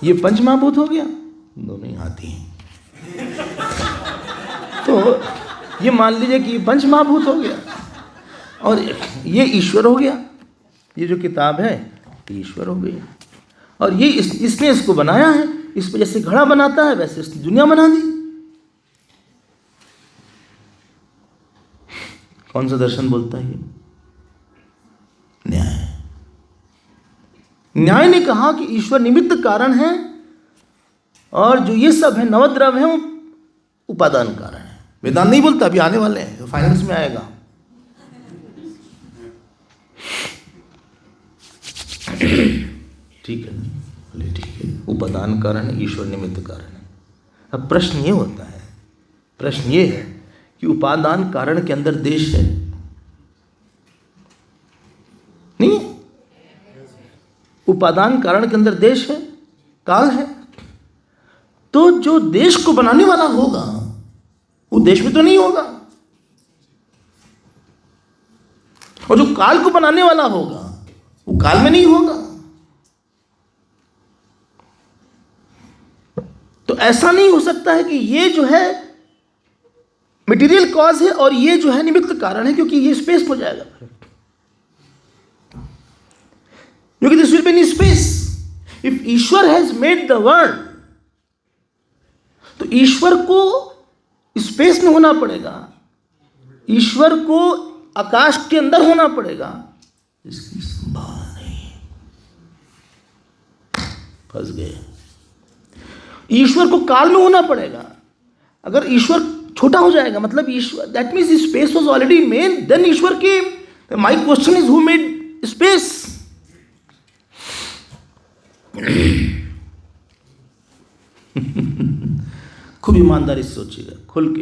ये पंचमहाभूत हो गया, दोनों ही हाथी हैं। तो ये मान लीजिए कि पंचमहाभूत हो गया, और ये ईश्वर हो गया। ये जो किताब है ये ईश्वर हो गई, और ये इसने इसको बनाया है। इस पर जैसे घड़ा बनाता है वैसे इसने दुनिया बना दी। कौन सा दर्शन बोलता है ये? न्याय। न्याय ने कहा कि ईश्वर निमित्त कारण है, और जो ये सब है नवद्रव्य है वो उपादान कारण है। वेदांत नहीं बोलता, अभी आने वाले हैं, फाइनल्स में आएगा। ठीक है, बोले ठीक है, उपादान कारण है, ईश्वर निमित्त कारण है। अब प्रश्न ये होता है, प्रश्न ये है कि उपादान कारण के अंदर देश है? नहीं, उपादान कारण के अंदर देश है, काल है। तो जो देश को बनाने वाला होगा वो देश में तो नहीं होगा, और जो काल को बनाने वाला होगा वो काल में नहीं होगा। तो ऐसा नहीं हो सकता है कि ये जो है मटेरियल कॉज है और ये जो है निमित्त कारण है, क्योंकि ये स्पेस हो जाएगा, क्योंकि this will be in space. If Ishwar has made the world, तो ईश्वर को स्पेस में होना पड़ेगा, ईश्वर को आकाश के अंदर होना पड़ेगा, इसकी संभावना नहीं। फंस गए। ईश्वर को काल में होना पड़ेगा। अगर ईश्वर छोटा हो जाएगा मतलब ईश्वर, that means space was already made, then ईश्वर came. My question is who made space? खूब ईमानदारी से सोचिएगा, खुल के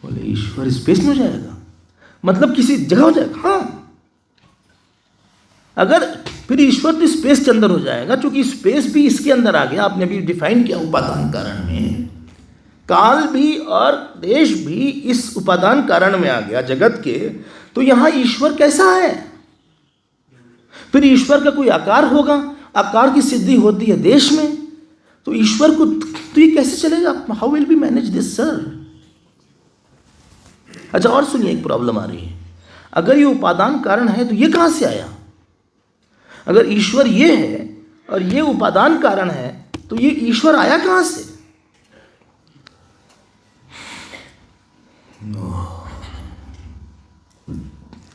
बोले ईश्वर स्पेस में हो जाएगा मतलब किसी जगह हो जाएगा। हाँ, अगर फिर ईश्वर तो स्पेस के अंदर हो जाएगा, क्योंकि स्पेस भी इसके अंदर आ गया। आपने अभी डिफाइन किया उपादान कारण में, काल भी और देश भी इस उपादान कारण में आ गया जगत के। तो यहां ईश्वर कैसा है? फिर ईश्वर का कोई आकार होगा, आकार की सिद्धि होती है देश में, तो ईश्वर को तो ये कैसे चलेगा? How will be manage this sir? अच्छा, और सुनिए, एक प्रॉब्लम आ रही है। अगर ये उपादान कारण है तो ये कहां से आया? अगर ईश्वर ये है और ये उपादान कारण है तो ये ईश्वर आया कहां से?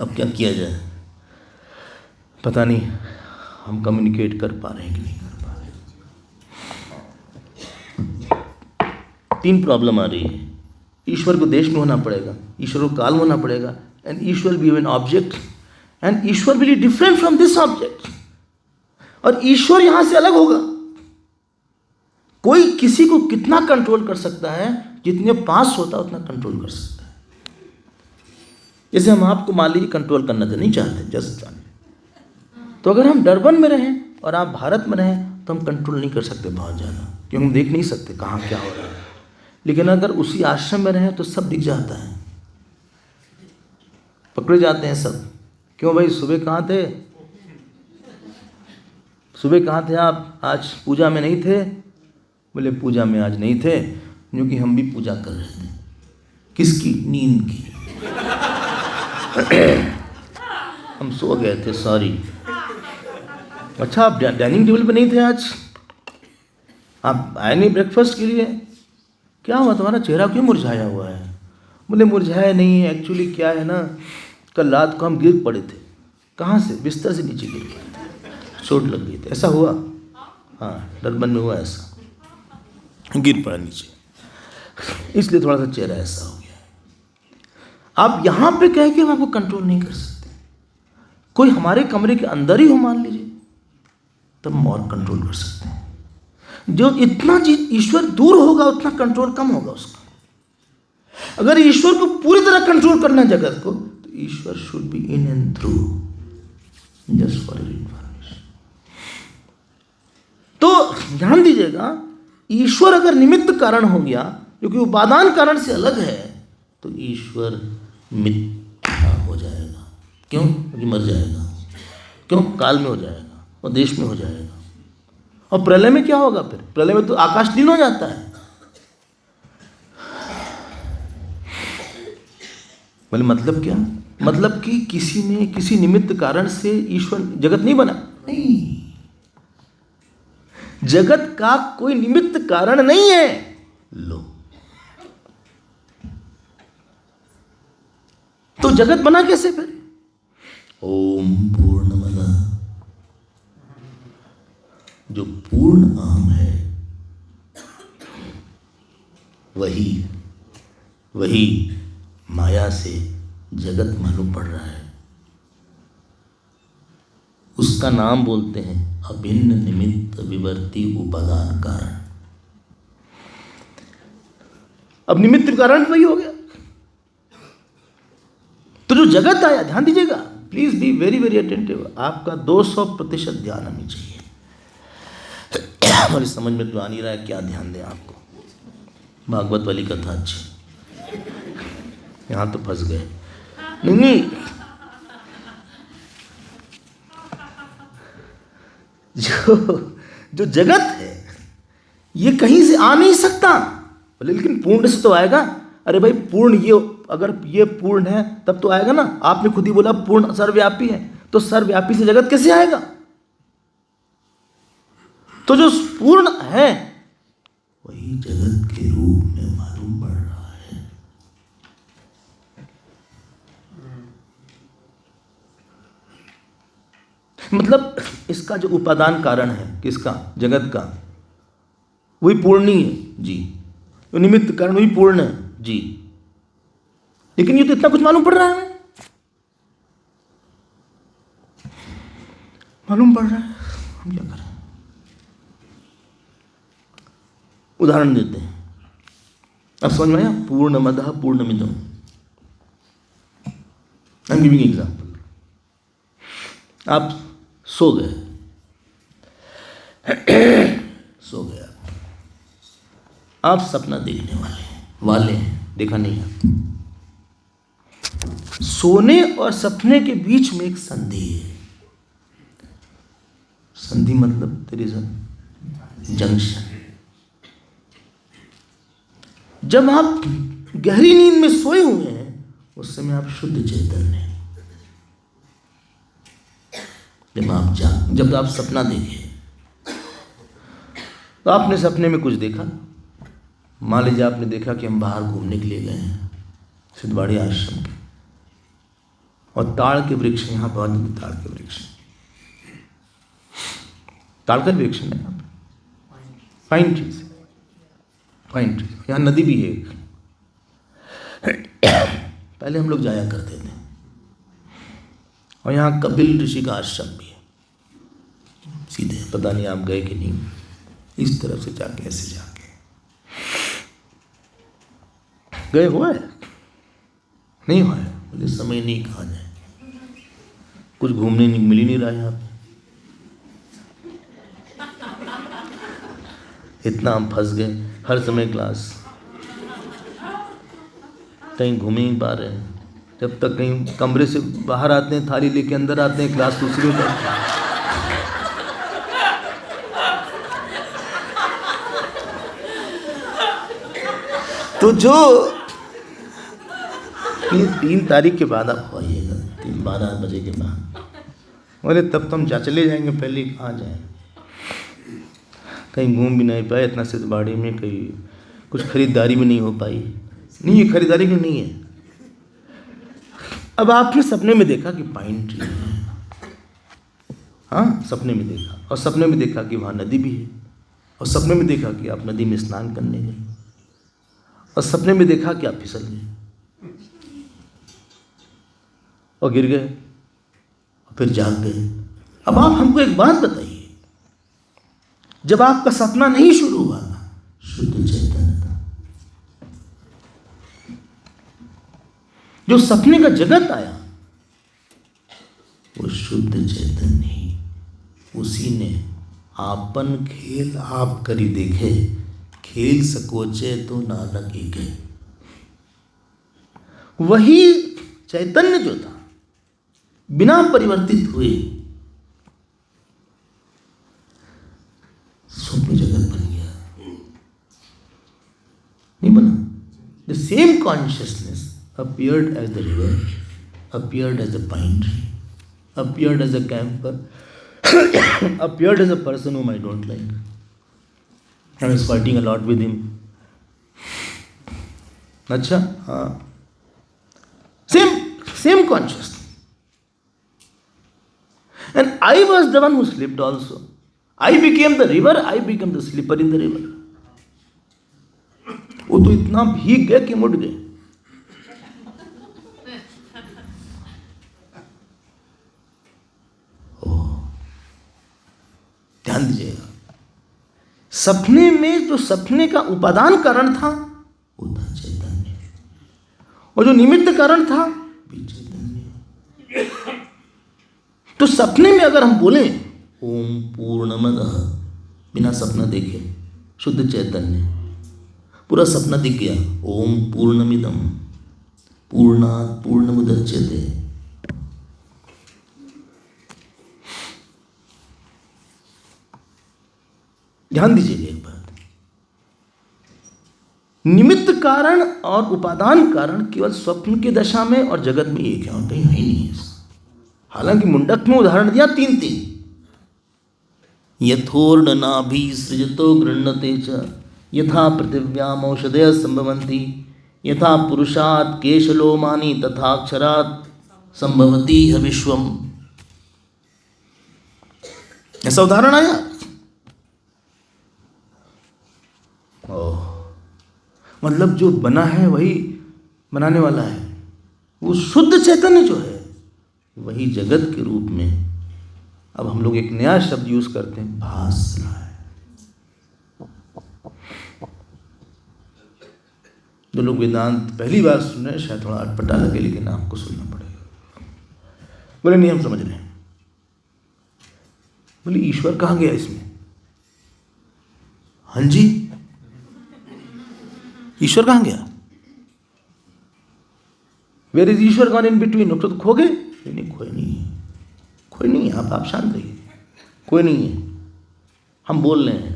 अब क्या किया जाए? पता नहीं हम कम्युनिकेट कर पा रहे हैं कि नहीं कर पा रहे। 3 प्रॉब्लम आ रही है। ईश्वर को देश में होना पड़ेगा, ईश्वर को काल में होना पड़ेगा, and Ishwar be an object, and Ishwar will be different from this object. और ईश्वर यहां से अलग होगा। कोई किसी को कितना कंट्रोल कर सकता है? जितने पास होता है उतना कंट्रोल कर सकता है। जैसे हम आपको मान लीजिए कंट्रोल करना तो नहीं चाहते, जस्ट जाने। तो अगर हम डरबन में रहें और आप भारत में रहें तो हम कंट्रोल नहीं कर सकते बहुत ज़्यादा, क्योंकि हम देख नहीं सकते कहाँ क्या हो रहा है। लेकिन अगर उसी आश्रम में रहें तो सब दिख जाता है, पकड़े जाते हैं सब। क्यों भाई, सुबह कहाँ थे? सुबह कहाँ थे आप? आज पूजा में नहीं थे? बोले पूजा में आज नहीं थे, क्योंकि हम भी पूजा कर रहे थे। किसकी? नींद की। हम सो गए थे, सॉरी। अच्छा, आप डाइनिंग टेबल पे नहीं थे आज? आप आए नहीं ब्रेकफास्ट के लिए? क्या हुआ, तुम्हारा चेहरा क्यों मुरझाया हुआ है? बोले मुरझाया नहीं है, एक्चुअली क्या है ना, कल रात को हम गिर पड़े थे। कहाँ से? बिस्तर से नीचे गिर पड़े थे, चोट लग गई थी। ऐसा हुआ? हाँ, डरबन में हुआ ऐसा, गिर पड़ा नीचे, इसलिए थोड़ा सा चेहरा ऐसा हो गया। आप यहाँ पे कह के हम आपको कंट्रोल नहीं कर सकते। कोई हमारे कमरे के अंदर ही हो मान लीजिए, तब हम और कंट्रोल कर सकते हैं। जो इतना ईश्वर दूर होगा उतना कंट्रोल कम होगा उसका। अगर ईश्वर को पूरी तरह कंट्रोल करना है जगत को, तो ईश्वर should be in and through. Just for information. तो ध्यान दीजिएगा, ईश्वर अगर निमित्त कारण हो गया, जो कि उपादान कारण से अलग है, तो ईश्वर मिथ्या हो जाएगा। क्यों? क्योंकि मर जाएगा। क्यों? काल में हो जाएगा और देश में हो जाएगा। और प्रलय में क्या होगा? फिर प्रलय में तो आकाश लीन हो जाता है। बोले मतलब क्या? मतलब कि किसी ने किसी निमित्त कारण से ईश्वर जगत नहीं बना? नहीं, जगत का कोई निमित्त कारण नहीं है। लो, तो जगत बना कैसे फिर? ओम पूर्णमद, जो पूर्ण अहम है वही माया से जगत मालूम पड़ रहा है। उसका नाम बोलते हैं अभिन्न निमित्त विवर्ती उपादान कारण। अब निमित्त कारण वही हो गया। तो जो जगत आया, ध्यान दीजिएगा, please be very very attentive, आपका 200% ध्यान आनी चाहिए। और इस समझ में तो आ नहीं रहा है क्या ध्यान दें आपको। भागवत वाली कथा अच्छी, यहां तो फंस गए। नहीं, जो जगत है ये कहीं से आ नहीं सकता, लेकिन पूर्ण से तो आएगा। अरे भाई पूर्ण, ये अगर ये पूर्ण है तब तो आएगा ना। आपने खुद ही बोला पूर्ण सर्वव्यापी है, तो सर्वव्यापी से जगत कैसे आएगा? तो जो पूर्ण है वही जगत के रूप में मालूम पड़ रहा है। मतलब इसका जो उपादान कारण है, किसका? जगत का, वही पूर्ण नहीं है जी। तो निमित्त कारण वही पूर्ण है जी। लेकिन ये तो इतना कुछ मालूम पड़ रहा है हमें, मालूम पड़ रहा है, हम क्या करें? उदाहरण देते हैं, अब समझ में आया? पूर्णमदः पूर्णमिदम्। I am giving example. आप सो गए, सो गया, आप सपना देखने वाले हैं, देखा नहीं है। सोने और सपने के बीच में एक संधि है। संधि मतलब देयर इज अ जंक्शन। जब आप गहरी नींद में सोए हुए हैं उस समय आप शुद्ध चेतन हैं। जब आप सपना देखे तो आपने सपने में कुछ देखा। मान लीजिए आपने देखा कि हम बाहर घूमने के लिए गए हैं सिद्धवाड़ी आश्रम के, और ताड़ के वृक्ष, यहाँ बहुत ताड़ के वृक्ष, ताड़ का वृक्ष है यहाँ पे, पाइन ट्रीज, पाइन ट्रीज। यहाँ नदी भी है एक। पहले हम लोग जाया करते थे, और यहाँ कपिल ऋषि का आश्रम भी है सीधे। पता नहीं आप गए कि नहीं, इस तरफ से जाके, ऐसे जाके गए हुआ है? नहीं हुआ है, मुझे समय नहीं कहा जाए, कुछ घूमने नहीं, मिल ही नहीं रहा है यहाँ पे। इतना हम फंस गए, हर समय क्लास, कहीं घूम ही नहीं पा रहे हैं। जब तक कहीं कमरे से बाहर आते हैं, थाली लेके अंदर आते हैं, क्लास दूसरी हो जाती है। तो जो 3 तारीख के बाद आप आइएगा, 12 बजे के बाद। बोले तब तो हम चले जाएंगे, पहले कहाँ जाएं, कहीं घूम भी नहीं पाए इतना सिद्धवाड़ी में, कहीं कुछ खरीदारी भी नहीं हो पाई। नहीं, ये खरीदारी क्यों नहीं है? अब आपने सपने में देखा कि पाइन ट्री है, हाँ सपने में देखा, और सपने में देखा कि वहाँ नदी भी है, और सपने में देखा कि आप नदी में स्नान करने गए, और सपने में देखा कि आप फिसल गए और गिर गए और फिर जाग गए। अब आप हमको एक बात बताइए, जब आपका सपना नहीं शुरू हुआ शुद्ध चैतन्य था, जो सपने का जगत आया वो शुद्ध चैतन्य ही, उसी ने आपन खेल आप करी देखे, खेल सकोचे तो नानक एके। वही चैतन्य जो था बिना परिवर्तित हुए स्वप्न जगत बन गया, नहीं बना। The same consciousness appeared as the river, appeared as a pine tree, appeared as a camper, appeared as a person whom I don't like. I was fighting a lot with him. अच्छा, हाँ, same consciousness. And I was the one who slipped also. I became the river, I became the slipper in the river. वो तो इतना भीग गए कि मुड़ गए। ध्यान दीजिएगा, सपने में जो सपने का उपादान कारण था वो था और जो निमित्त कारण था भी चैतन्य। तो सपने में अगर हम बोलें ओम पूर्णमदः, बिना सपना देखे शुद्ध चैतन्य, पूरा सपना दिख गया, ओम पूर्णमिदं पूर्णात् पूर्णमुदच्यते। ध्यान दीजिएगा एक बात, निमित्त कारण और उपादान कारण केवल स्वप्न की दशा में और जगत में एक है और कहीं है नहीं है। हालांकि मुंडक में उदाहरण दिया 3-3, यथोर्णनाभि सृजतो गृह्णते च यथा पृथिव्याम औषधयः संभवन्ति यथा पुरुषात् केशलोमानि तथा अक्षरात् संभवति ह विश्वम। ऐसा उदाहरण आया। मतलब जो बना है वही बनाने वाला है, वो शुद्ध चैतन्य जो है वही जगत के रूप में। अब हम लोग एक नया शब्द यूज करते हैं, भास रहा है। जो लोग वेदांत पहली बार सुन रहे हैं शायद थोड़ा अटपटा लगे, लेकिन आपको सुनना पड़ेगा। बोले नहीं हम समझ रहे हैं। बोले ईश्वर कहाँ गया इसमें? हाँ जी, ईश्वर कहाँ गया? Where is Ishwar gone in between? तो खो गए? नहीं, कोई नहीं है, कोई नहीं है। आप शांत रहिए, कोई नहीं है। हम बोल रहे हैं,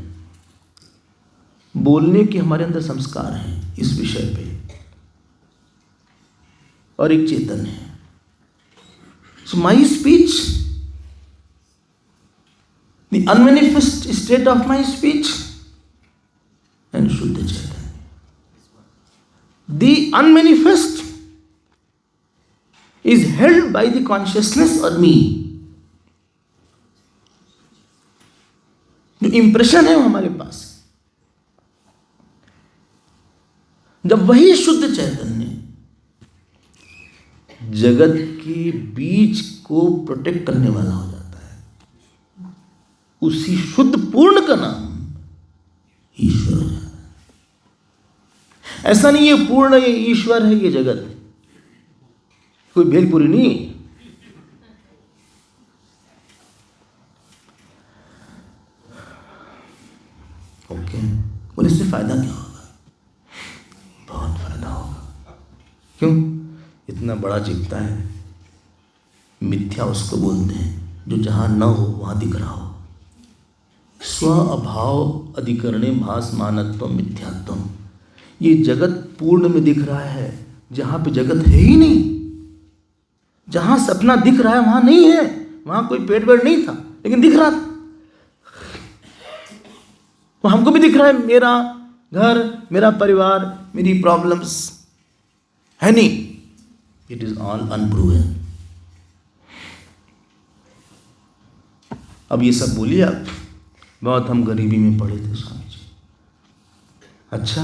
बोलने के हमारे अंदर संस्कार हैं इस विषय पे, और एक चेतन है। So my speech, the unmanifest state of my speech and शुद्ध चैतन्य। The unmanifest is held by the consciousness or me. जो इंप्रेशन है वो हमारे पास, जब वही शुद्ध चैतन्य जगत के बीच को प्रोटेक्ट करने वाला हो जाता है, उसी शुद्ध पूर्ण का नाम ईश्वर हो जाता है। ऐसा नहीं है पूर्ण ये ईश्वर है ये जगत, कोई भेलपुरी नहीं। ओके, और इससे फायदा क्या होगा? बहुत फायदा होगा। क्यों? इतना बड़ा दिखता है, मिथ्या उसको बोलते हैं जो जहां न हो वहां दिख रहा हो। स्व अभाव अधिकरणे भासमानत्व मिथ्यात्व। ये जगत पूर्ण में दिख रहा है जहां पे जगत है ही नहीं। जहां सपना दिख रहा है वहां नहीं है, वहां कोई पेट वेट नहीं था लेकिन दिख रहा था। तो हमको भी दिख रहा है मेरा घर, मेरा परिवार, मेरी प्रॉब्लम्स है नहीं। It is all unproven. अब ये सब बोलिए आप, बहुत हम गरीबी में पड़े थे स्वामी जी। अच्छा,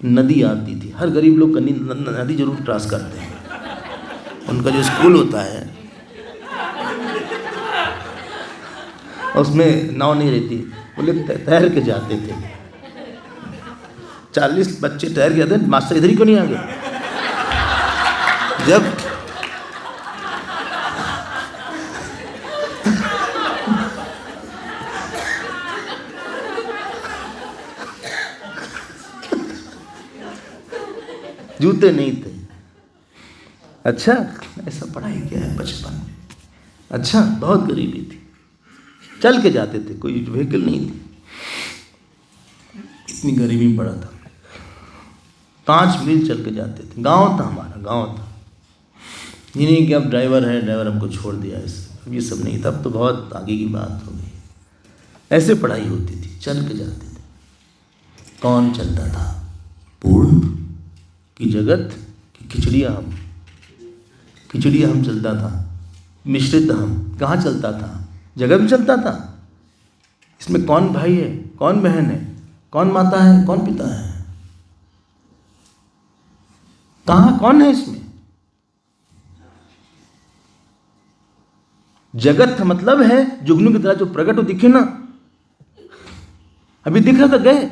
नदी आती थी, हर गरीब लोग नदी जरूर क्रॉस करते हैं। उनका जो स्कूल होता है उसमें नाव नहीं रहती, बोले तैर के जाते थे। 40 बच्चे तैर के जाते, मास्टर इधर ही क्यों नहीं आ गए? जब जूते नहीं थे। अच्छा, ऐसा पढ़ाई किया है बचपन में। अच्छा, बहुत गरीबी थी, चल के जाते थे, कोई व्हीकल नहीं थी, इतनी गरीबी में पड़ा था। 5 मील चल के जाते थे। गांव था हमारा, गांव था। ये नहीं कि अब ड्राइवर है, ड्राइवर हमको छोड़ दिया, ये सब नहीं। तब तो बहुत आगे की बात हो गई। ऐसे पढ़ाई होती थी, चल के जाते थे। कौन चलता था? पूर्ण की जगत की खिचड़ियाँ हम चलता था, मिश्रित हम। कहाँ चलता था? जगत में चलता था। इसमें कौन भाई है, कौन बहन है, कौन माता है, कौन पिता है, कहाँ कौन है इसमें? जगत का मतलब है जुगनू की तरह जो प्रकट हो, दिखे ना। अभी दिख रहा था, गए।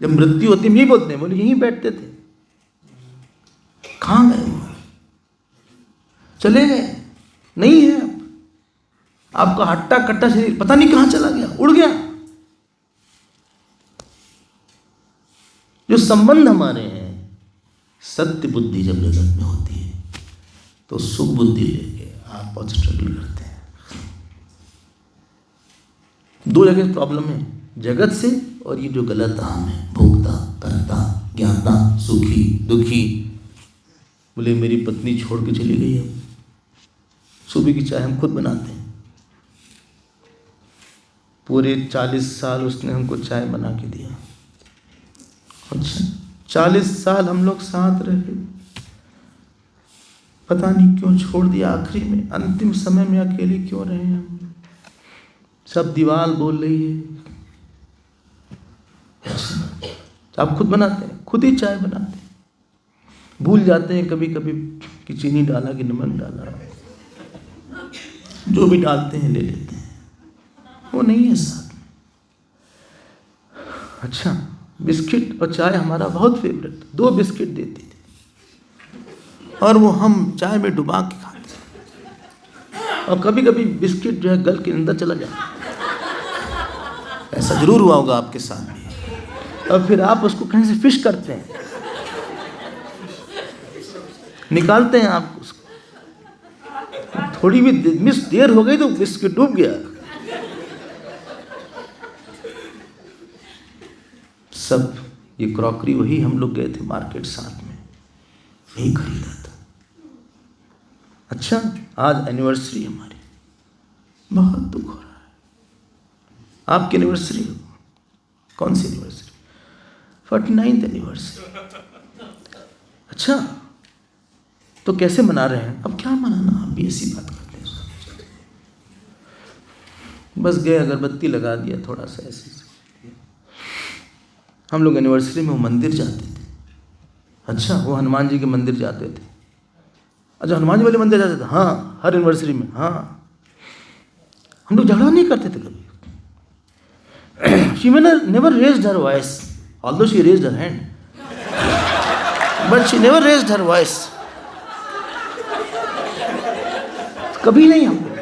जब मृत्यु होती है यही बोलते हैं, बोले यहीं बैठते थे, कहाँ गए वो? चले गए, नहीं है अब। आपका हट्टा कट्टा शरीर पता नहीं कहाँ चला गया, उड़ गया। जो संबंध हमारे हैं, सत्य बुद्धि जब जगत में होती है तो सुख बुद्धि लेके आप बहुत स्ट्रगल करते हैं। दो जगह प्रॉब्लम है, जगत से और ये जो गलत आम है, भोक्ता, करता, ज्ञाता, सुखी, दुखी। बोले मेरी पत्नी छोड़ के चली गई है, सुबह की चाय हम खुद बनाते हैं। पूरे 40 साल उसने हमको चाय बना के दिया। अच्छा, 40 साल हम लोग साथ रहे, पता नहीं क्यों छोड़ दिया। आखिरी में अंतिम समय में अकेले क्यों रहे हम? सब दीवार बोल रही है। आप खुद बनाते हैं, खुद ही चाय बनाते हैं। भूल जाते हैं कभी कभी कि चीनी डाला कि नमक डाला, जो भी डालते हैं ले लेते हैं, वो नहीं है साथ में। अच्छा, बिस्किट और चाय हमारा बहुत फेवरेट। 2 बिस्किट देती थी और वो हम चाय में डुबा के खाते हैं। और कभी कभी बिस्किट जो है गल के अंदर चला जाता। ऐसा जरूर हुआ होगा आपके साथ भी। और फिर आप उसको कहीं से फिश करते हैं, निकालते हैं आप उसको। थोड़ी भी देर हो गई तो बिस्किट डूब गया। सब ये क्रॉकरी वही हम लोग गए थे मार्केट साथ में, यही खरीदा था। अच्छा, आज एनिवर्सरी हमारी, बहुत दुख हो रहा है। आपकी एनिवर्सरी कौन सी एनिवर्सरी? 49th anniversary. अच्छा, तो कैसे मना रहे हैं? अब क्या मनाना, आप भी ऐसी बात करते हैं। बस गए, अगरबत्ती लगा दिया थोड़ा सा ऐसे। हम लोग एनिवर्सरी में वो मंदिर जाते थे। अच्छा, वो हनुमान जी के मंदिर जाते थे। अच्छा, हनुमान जी वाले मंदिर जाते थे? हाँ, हर एनिवर्सरी में। हाँ, हम लोग झगड़ा नहीं करते थे कभी। She never raised her voice, although she raised her hand, but she never raised her voice. कभी नहीं हम लोग।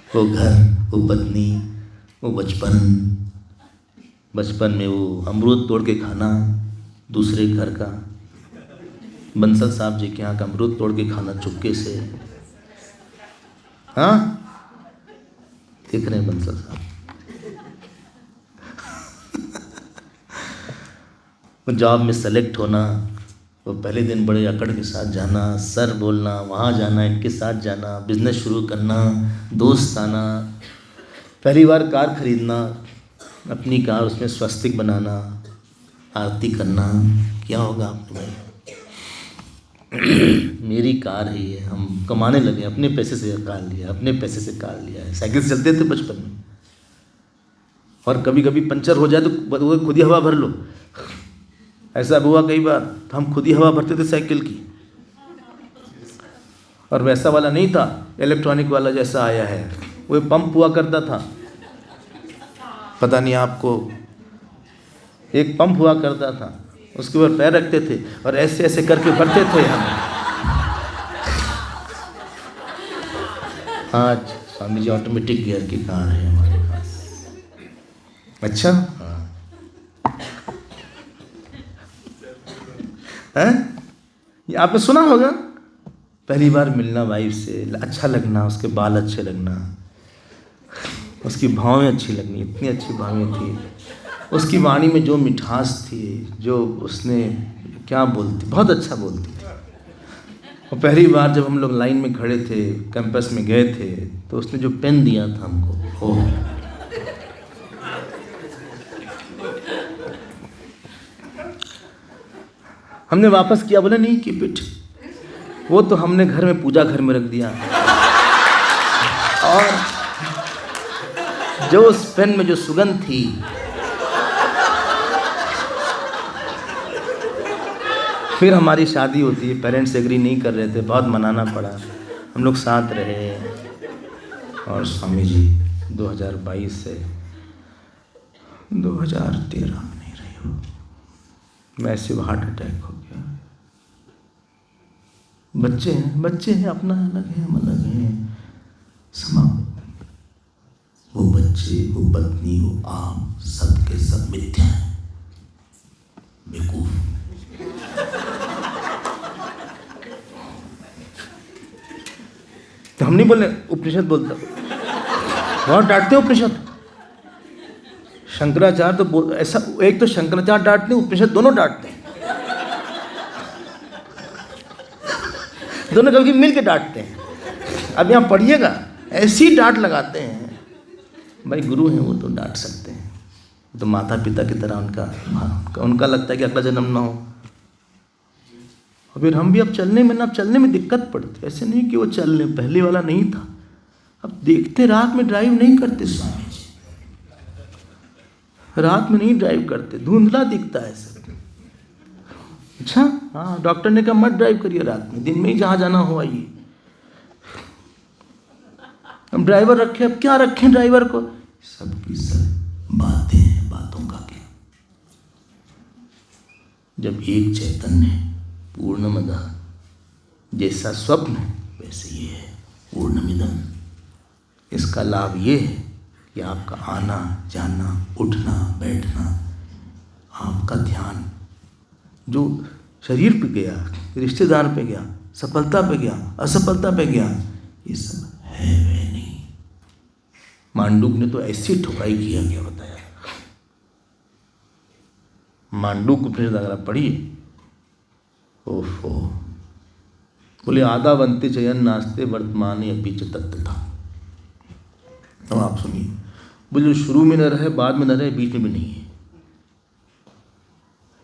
वो घर, वो पत्नी, वो बचपन में वो अमरूद तोड़ के खाना दूसरे घर का, बंसल साहब जी के यहाँ का अमरूद तोड़ के खाना चुपके से। हाँ, देख रहे हैं बंसल साहब। वो जॉब में सेलेक्ट होना, वो पहले दिन बड़े अकड़ के साथ जाना, सर बोलना, वहाँ जाना, इनके साथ जाना, बिजनेस शुरू करना, दोस्त आना, पहली बार कार खरीदना, अपनी कार, उसमें स्वस्तिक बनाना, आरती करना। क्या होगा आपको भाई? मेरी कार है ये, हम कमाने लगे, अपने पैसे से कार लिया, अपने पैसे से कार लिया है। साइकिल से चलते थे बचपन में, और कभी कभी पंचर हो जाए तो खुद ही हवा भर लो। ऐसा हुआ कई बार, तो हम खुद ही हवा भरते थे साइकिल की। और वैसा वाला नहीं था, इलेक्ट्रॉनिक वाला जैसा आया है, वो पंप हुआ करता था। पता नहीं आपको, एक पंप हुआ करता था, उसके ऊपर पैर रखते थे और ऐसे ऐसे करके भरते थे हम। आज स्वामी जी ऑटोमेटिक गियर की कार है हमारे पास। अच्छा, हाँ, हैं? ये आपने सुना होगा, पहली बार मिलना वाइफ से, अच्छा लगना, उसके बाल अच्छे लगना, उसकी भावें अच्छी लगनी, इतनी अच्छी भावें थी, उसकी वाणी में जो मिठास थी, जो उसने क्या बोलती, बहुत अच्छा बोलती थी। और पहली बार जब हम लोग लाइन में खड़े थे, कैंपस में गए थे, तो उसने जो पेन दिया था हमको, ओह, हमने वापस किया, बोले नहीं कीप इट। वो तो हमने घर में, पूजा घर में रख दिया। और जो उस पेन में जो सुगंध थी, फिर हमारी शादी होती है। पेरेंट्स एग्री नहीं कर रहे थे, बहुत मनाना पड़ा। हम लोग साथ रहे और स्वामी जी 2022 से 2013 में नहीं रही हो, मैसिव हार्ट अटैक हो गया। बच्चे हैं, अपना अलग है, हम अलग हैं, समाप्त। वो बच्चे, वो पत्नी, वो आप, सबके सब मिथ्या हैं, बेवकूफ। तो हम नहीं बोल रहे, उपनिषद बोलता, बहुत डांटते उपनिषद। शंकराचार्य तो ऐसा, एक तो शंकराचार्य डांटते हैं, उपनिषद दोनों डांटते हैं, दोनों कभी मिल के डांटते हैं। अब यहाँ पढ़िएगा, ऐसी डांट लगाते हैं। भाई गुरु हैं वो तो डांट सकते हैं, तो माता पिता की तरह उनका लगता है कि अगला जन्म ना हो। और फिर हम भी अब चलने में दिक्कत पड़ती। ऐसे नहीं कि वो चलने पहले वाला नहीं था, अब देखते रात में ड्राइव नहीं करते स्वामी जी, रात में नहीं ड्राइव करते, धुंधला दिखता है सब। अच्छा हाँ, डॉक्टर ने कहा मत ड्राइव करिए रात में, दिन में ही जहाँ जाना हो आइए। हम ड्राइवर रखे, अब क्या रखें ड्राइवर को? सबकी सब बातें हैं, बातों का क्या। जब एक चैतन्य पूर्णमदः, जैसा स्वप्न वैसे ये है पूर्णमिदम्। इसका लाभ ये है कि आपका आना जाना, उठना बैठना, आपका ध्यान जो शरीर पे गया, रिश्तेदार पे गया, सफलता पे गया, असफलता पे गया, ये सब है वह नहीं। मांडूक ने तो ऐसी ठुकाई किया, क्या बताया। मांडूक उपनिषद अगर आप पढ़िए, ओफो, बोले आधा बनते चयन नास्ते वर्तमाने अपीच तत्तथा। अब आप सुनिए, बोले जो शुरू में न रहे, बाद में न रहे, बीच में भी नहीं है।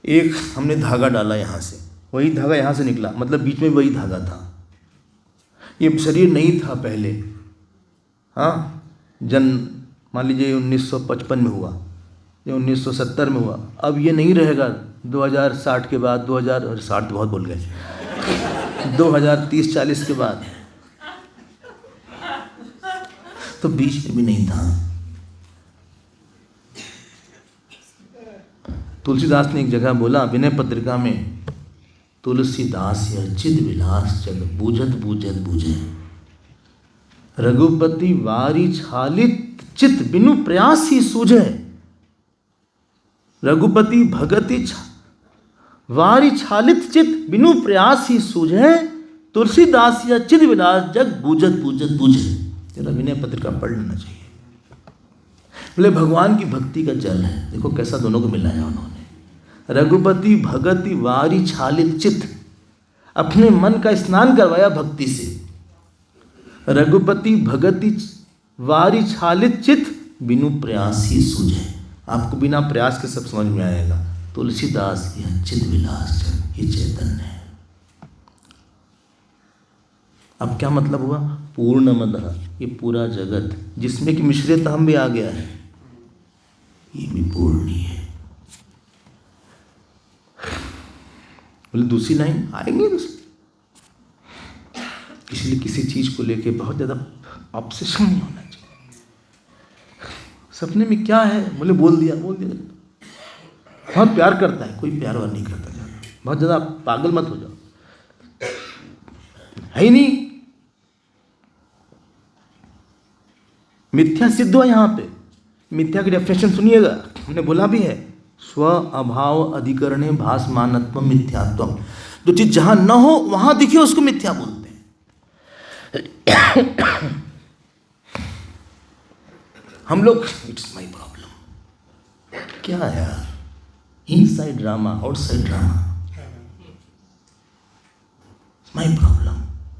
एक हमने धागा डाला यहाँ से, वही धागा यहाँ से निकला, मतलब बीच में वही धागा था। ये शरीर नहीं था पहले, हाँ, जन्म मान लीजिए 1955 में हुआ या 1970 में हुआ, अब ये नहीं रहेगा 2060 के बाद, 2060 तो बहुत बोल गए, 2030-40 के बाद, तो बीच में भी नहीं था। तुलसीदास ने एक जगह बोला विनय पत्रिका में, तुलसीदास यह चिद विलास जग बूझत बूझत बूझे, रघुपति वारी छालित चित बिनु प्रयास ही सूझे। रघुपति भगति वारी छालित चित बिनु प्रयास ही सूझे, तुलसीदास यह चिद विलास जग बूझत बूझत बूझे। तेरा विनय पत्रिका पढ़ लेना चाहिए। बोले भगवान की भक्ति का जल है, देखो कैसा दोनों को मिलाया उन्होंने। रघुपति भगति वारी छालित चित, अपने मन का स्नान करवाया भक्ति से। रघुपति भगति वारी छालित चित बिनु प्रयास ही सूझे, आपको बिना प्रयास के सब समझ में आएगा। तुलसीदास यह चित विलास ये चैतन्य है। अब क्या मतलब हुआ? पूर्णमदः, ये पूरा जगत जिसमें कि मिश्रित हम भी आ गया है, ये भी पूर्ण ही है। बोले दूसरी लाइन आएंगे, इसलिए किसी चीज को लेके बहुत ज्यादा ऑब्सेशन नहीं होना चाहिए। सपने में क्या है, बोले बोल दिया। बहुत प्यार करता है, कोई प्यार वार नहीं करता ज्यादा, बहुत ज्यादा पागल मत हो जाओ, है ही नहीं। मिथ्या सिद्ध हुआ यहाँ पे, मिथ्या की डेफिनेशन सुनिएगा, हमने बोला भी है, स्व अभाव अधिकरणे भासमानत्व मिथ्यात्व। जो चीज जहां न हो वहां दिखे उसको मिथ्या बोलते हैं। हम लोग, इट्स माई प्रॉब्लम, क्या यार, inside drama outside drama, my problem,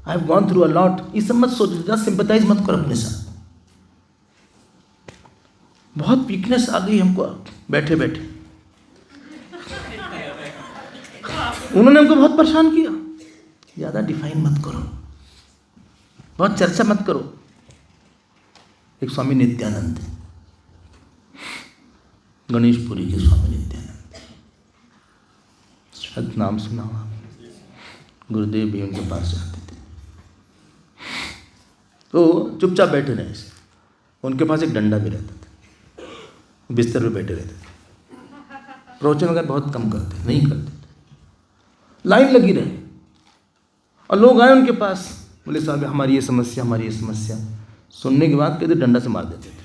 I have gone through a lot. ये सब मत सोचो, जस्ट सिंपैथाइज मत करो अपने साथ। बहुत वीकनेस आ गई हमको बैठे बैठे, उन्होंने हमको बहुत परेशान किया। ज़्यादा डिफाइन मत करो, बहुत चर्चा मत करो। एक स्वामी नित्यानंद, गणेशपुरी के स्वामी नित्यानंद, शायद नाम सुना हुआ, गुरुदेव भी उनके पास जाते थे। तो चुपचाप बैठे रहे ऐसे। उनके पास एक डंडा भी रहता था, बिस्तर पे बैठे रहते थे। प्रवचन वगैरह बहुत कम करते, नहीं करते थे। लाइन लगी रहे और लोग आए उनके पास, बोले साहब हमारी ये समस्या, हमारी ये समस्या। सुनने के बाद कहते डंडा से मार देते थे।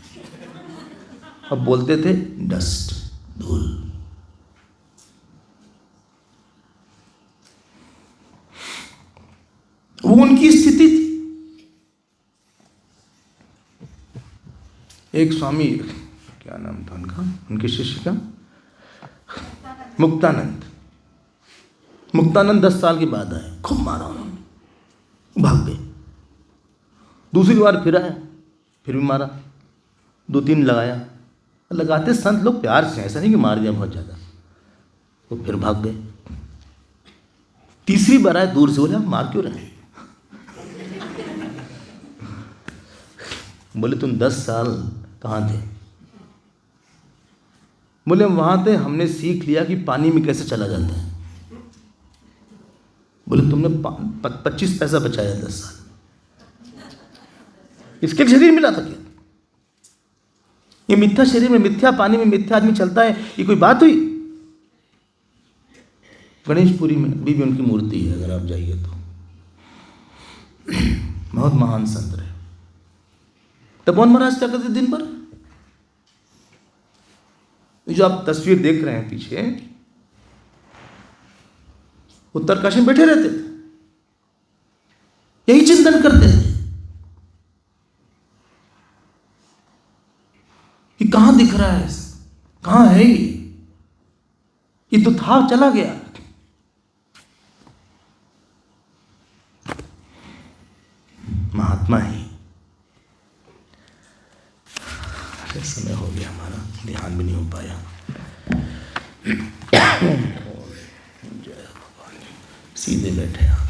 अब बोलते थे डस्ट, धूल। वो उनकी स्थिति थी। एक स्वामी, क्या नाम था उनका, उनके शिष्य का, मुक्तानंद। मुक्तानंद 10 साल के बाद आए, खूब मारा उन्होंने, भाग गए। दूसरी बार फिर आया, फिर भी मारा, 2-3 लगाया। लगाते संत लोग प्यार से, ऐसा नहीं कि मार दिया बहुत ज्यादा, तो फिर भाग गए। तीसरी बार आए, दूर से बोले आप मार क्यों रहे? बोले तुम 10 साल कहाँ थे? बोले वहां थे, हमने सीख लिया कि पानी में कैसे चला जाता है। बोले तुमने 25 पैसा बचाया 10 साल, इसके लिए शरीर मिला था क्या? ये मिथ्या शरीर में, मिथ्या पानी में, मिथ्या आदमी चलता है, ये कोई बात हुई? गणेशपुरी में अभी भी उनकी मूर्ति है, अगर आप जाइए तो। बहुत महान संत रहे। तपोवन महाराज क्या करते दिन भर? जो आप तस्वीर देख रहे हैं पीछे, उत्तरकाशी में बैठे रहते थे, यही चिंतन करते थे कि कहां दिख रहा है, कहां है ये तो था, चला गया। महात्मा ही। समय हो गया हमारा, ध्यान भी नहीं हो पाया। जय भगवान। सीधे बैठे आप।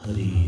हरि